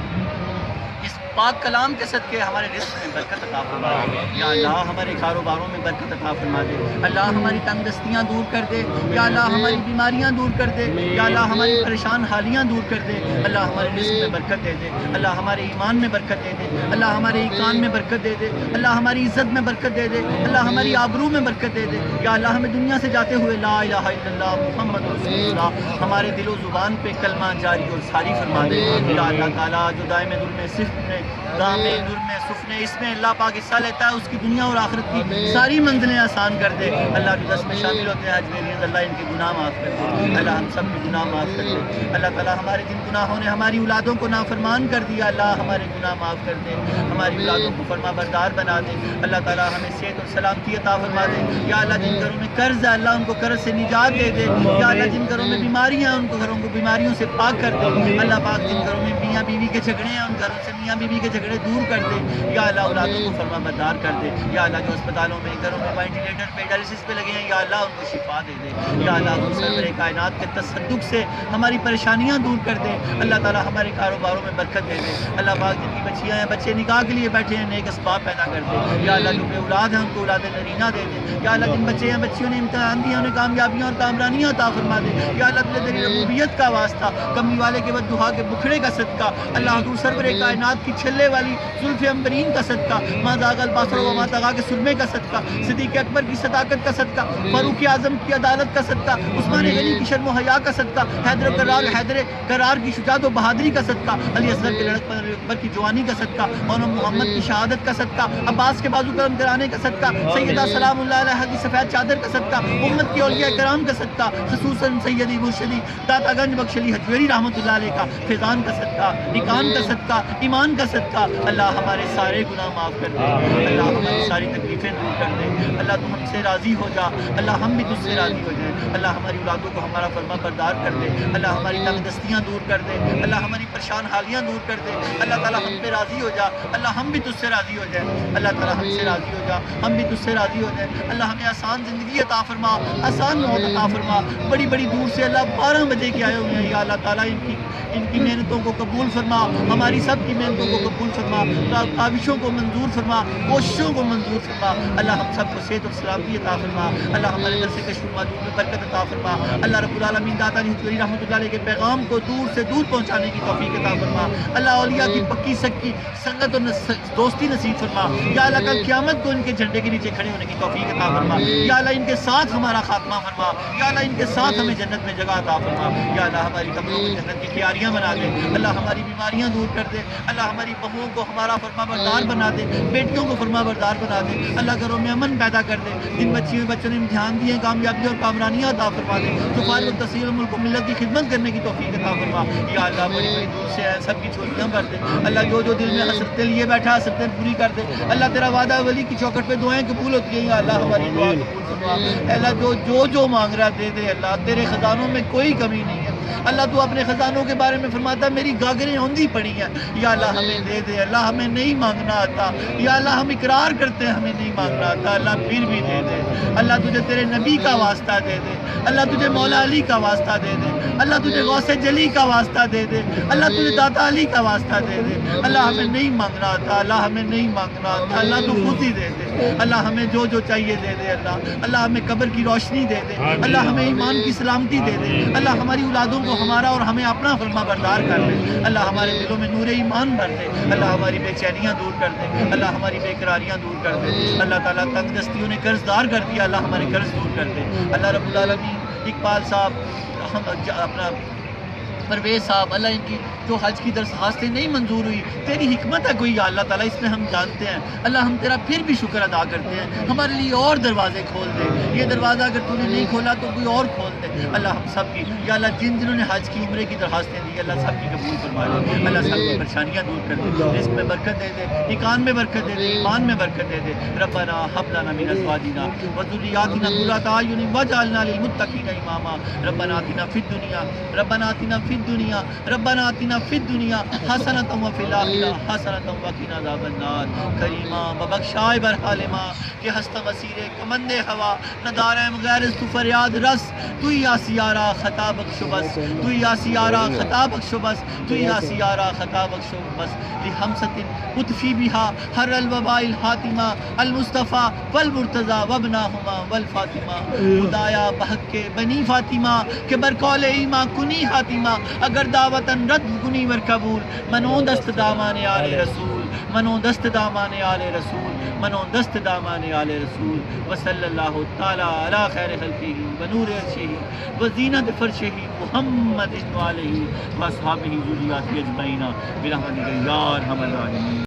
اس پاک کلام کے صدقے ہمارے رزق میں برکت عطا فرما دے۔ یا اللہ ہمارے کاروباروں میں برکت عطا فرما دے۔ اللہ ہماری تنگ دستیاں دور کر دے۔ یا اللہ ہماری بیماریاں دور کر دے۔ یا اللہ ہماری پریشان حالیاں دور کر دے۔ اللہ ہمارے رزق میں برکت دے دے۔ اللہ ہمارے ایمان میں برکت دے دے۔ اللہ ہمارے ایمان میں برکت دے دے۔ اللہ ہماری عزت میں برکت دے دے۔ اللہ ہماری آبرو میں برکت دے دے۔ یا اللہ ہمیں دنیا سے جاتے ہوئے لا الہ الا اللہ محمد رسول اللہ ہمارے دل و زبان پہ کلمہ جاری اور ساری فرما دے۔ یا اللہ تعالیٰ جو دائم ظلم صفر میں دام ظلم صفر اس میں اللہ پاک حصہ لیتا ہے، اس کی دنیا اور آخرت کی ساری منزلیں آسان کر دے۔ اللہ جو دس میں شامل ہوتے ہیں اجمیریز، اللہ ان کے گناہ معاف کر دے۔ اللہ ہم سب کے گناہ معاف کر دے۔ اللہ تعالیٰ ہمارے جن گناہوں نے ہماری اولادوں کو نافرمان کر دیا، اللہ ہمارے گناہ معاف کر دے، ہماری اولادوں کو فرما بردار بنا دے۔ اللہ تعالیٰ ہمیں صحت اور سلامتی عطا فرما دے۔ یا اللہ جن گھروں میں قرض ہے اللہ ان کو قرض سے نجات دے دے۔ یا اللہ جن گھروں میں بیماریاں ہیں ان کو گھروں کو بیماریوں سے پاک کر دے۔ اللہ پاک جن گھروں میں میاں بیوی کے جھگڑے ہیں ان گھروں سے میاں بیوی کے جھگڑے دور کر دے۔ یا اللہ اولادوں کو فرما بردار کر دے۔ یا اللہ جو اسپتالوں میں گھروں میں وینٹیلیٹر پہ ڈائلسس پہ لگے ہیں یا اللہ ان کو شفا دے دے۔ یا اللہ تم سرور کائنات کے تصدق سے ہماری پریشانیاں دور کر دے۔ اللہ تعالیٰ ہمارے کاروباروں میں برکت دے دے۔ اللہ پاک جن کی بچیاں ہیں بچے نکاح کے لیے بیٹھے ہیں نیک اسباب پیدا کر دے۔ یا اللہ جو بے اولاد ہیں ان کو اولاد نرینہ دے دے۔ یا اللہ جن بچے ہیں بچیوں نے امتحان دیا انہیں کامیابیاں اور کامرانیاں عطا فرما دے۔ یا اللہ تیری ربوبیت کا واسطہ کمی والے کے بددعا کے بکھڑے کا صدقہ، اللہ حضور سرور کائنات کی چھلے والی زلف عنبرین کا صدقہ، ماں ذاق البصر و ماں طغیٰ کے سرمے کا صدقہ، صدیق اکبر کی صداقت کا صدقہ، فاروق اعظم کی عدالت کا صدقہ، عثمان غنی کی شرم و حیا کا صدقہ، حیدر قرار کی شجاعت و بہادری کا صدقہ، علی اصغر کے لڑکپن اکبر کی جوانی کا صدقہ، اور محمد کی شہادت کا صدقہ، عباس کے بازو کرم کرانے کا صدقہ، سیدہ سلام اللہ علیہ کی سفید چادر کا صدقہ، امت کے اولیاء کرام کا صدقہ، خصوصاً سیدی مرشدی داتا گنج بخش علی حجویری رحمۃ اللہ علیہ کا فیضان کا صدقہ، نکان کا صدقہ، ایمان کا صدقہ، اللہ ہمارے سارے گناہ معاف کر دے۔ اللہ ہماری ساری تکلیفیں دور کر دے۔ اللہ تم ہم سے راضی ہو جا، اللہ ہم بھی تجھ سے راضی ہو جائیں۔ اللہ ہماری اولادوں کو ہمارا فرما بردار کر دے۔ اللہ ہماری تنگ دستیاں دور کر دے۔ اللہ ہماری پریشان حالیاں دور کر دے۔ اللہ تعالیٰ ہم پہ راضی ہو جا، اللہ ہم بھی تجھ سے راضی ہو جائیں۔ اللہ تعالیٰ ہم سے راضی ہو جا، ہم بھی تجھ سے راضی ہو جائیں۔ اللہ ہمیں آسان زندگی عطا فرما، آسان موت عطا فرما۔ بڑی بڑی دور سے اللہ 12 بجے کے آئے ہوئے ہیں، یا اللہ تعالیٰ ان کی محنتوں کو قبول فرما، ہماری سب کی محنتوں کو قبول قبول فرما، کاوشوں کو منظور فرما، کوششوں کو منظور فرما۔ اللہ ہم سب کو صحت و سلامتی عطا فرما۔ اللہ ہمارے در سے کشف معدود میں برکت عطا فرما۔ اللہ رب العالمین داتا علی حجویری رحمۃ اللہ علیہ کے پیغام کو دور سے دور پہنچانے کی توفیق عطا فرما۔ اللہ اولیاء کی پکی سکی سنگت اور دوستی نصیب فرما۔ یا اللہ کل قیامت کو ان کے جھنڈے کے نیچے کھڑے ہونے کی توفیق عطا فرما۔ یا اللہ ان کے ساتھ ہمارا خاتمہ فرما۔ یا اللہ ان کے ساتھ ہمیں جنت میں جگہ عطا فرما۔ یا اللہ ہماری قبروں کو جنت کی کیاریاں بنا دے۔ اللہ ہماری بیماریاں دور کر دے۔ اللہ ہماری بہوؤں کو ہمارا فرما بردار بنا دے، بیٹیوں کو فرما بردار بنا دے۔ اللہ گھروں میں امن پیدا کر دے۔ جن بچوں نے امتحان دیے کامیابی اور کامرانیاں عطا فرما دے۔ جو فارغ التحصیل ملک و ملت کی خدمت کرنے کی توفیق عطا فرما۔ یا اللہ بڑی بڑی دور سے آئے سب کی چھوٹیاں بھر دے۔ اللہ جو دل میں حسرتیں لیے بیٹھا حسرتیں پوری کر دے۔ اللہ تیرا وعدہ ولی کی چوکھٹ پہ دعائیں قبول ہوتی ہیں۔ یا اللہ ہماری دعا قبول فرما۔ اللہ جو مانگ رہا دے دے۔ اللہ تیرے خزانوں میں کوئی کمی نہیں ہے۔ اللہ تو اپنے خزانوں کے بارے میں فرماتا میری گاگریں اوندھی پڑی ہیں۔ یا اللہ ہمیں دے دے۔ اللہ ہمیں نہیں مانگنا آتا۔ یا اللہ ہم اقرار کرتے ہیں ہمیں نہیں مانگنا آتا۔ اللہ پھر بھی دے دے۔ اللہ تجھے تیرے نبی کا واسطہ دے دے۔ اللہ تجھے مولا علی کا واسطہ دے دے۔ اللہ تجھے غوث جلی کا واسطہ دے دے۔ اللہ تجھے داتا علی کا واسطہ دے دے۔ اللہ ہمیں نہیں مانگنا آتا۔ اللہ ہمیں نہیں مانگنا آتا۔ اللہ تو خود ہی دے دے۔ اللہ ہمیں جو چاہیے دے دے۔ اللہ ہمیں قبر کی روشنی دے دے۔ اللہ ہمیں ایمان کی سلامتی دے دے۔ اللہ ہماری اولادوں کو ہمارا اور ہمیں اپنا فرما بردار کر دے۔ اللہ ہمارے دلوں میں نور ایمان بھر دے۔ اللہ ہماری بے چینیاں دور کر دے۔ اللہ ہماری بے قراریاں دور کر دے۔ اللہ تعالیٰ تنگ دستیوں نے قرض دار کر دیا، اللہ ہمارے قرض دور کر دے۔ اللہ رب العالمین اقبال صاحب اپنا پرویز صاحب، اللہ ان کی جو حج کی درخواستیں نہیں منظور ہوئی، تیری حکمت ہے کوئی یا اللہ تعالیٰ، اس میں ہم جانتے ہیں۔ اللہ ہم تیرا پھر بھی شکر ادا کرتے ہیں، ہمارے لیے اور دروازے کھول دے۔ یہ دروازہ اگر تو نے نہیں کھولا تو کوئی اور کھول دے۔ اللہ ہم سب کی یا اللہ جنہوں نے حج کی عمرے کی درخواستیں دی، اللہ سب کی قبول فرما دے۔ اللہ سب کی پریشانیاں دور کر دے، رزق میں برکت دے دے، نکان میں برکت دے دے، ایمان میں برکت دے دے۔ ربنا هب لنا من ازواجنا وذرياتنا قرة اعين واجعلنا للمتقين اماما۔ ربنا آتنا فی الدنیا ربنا آتنا فی الدنیا حسنۃ وفی الآخرۃ حسنۃ وقنا عذاب النار۔ کریما ببخشائے برحالما کہ ہستہ مسیر کمند ہوا ندارم غیر تو فریاد رس، تو ہی آسیارا خطا بخش بس، تو ہی آسیارا خطا بخش بس، تو ہی آسیارا خطا بخش بس۔ لحمست اطفی بہا ہر الوباء الحاتمہ المصطفیٰ والمرتضیٰ وابناہما والفاطمہ۔ خدایا بحق کے بنی فاطمہ کہ برقول ایماں کنی حاتمہ، اگر دعوتاً رد کنی ور قبول، منو دست دامان آل رسول، منو دست دامان آل رسول، منو دست دامان آل رسول۔ وصلی اللہ تعالی علی خیر خلقہ ونور عرشہ وزینت فرشہ محمد وآلہ واصحابہ ذریاتہ اجمعین برحمتک یا ارحم الراحمین۔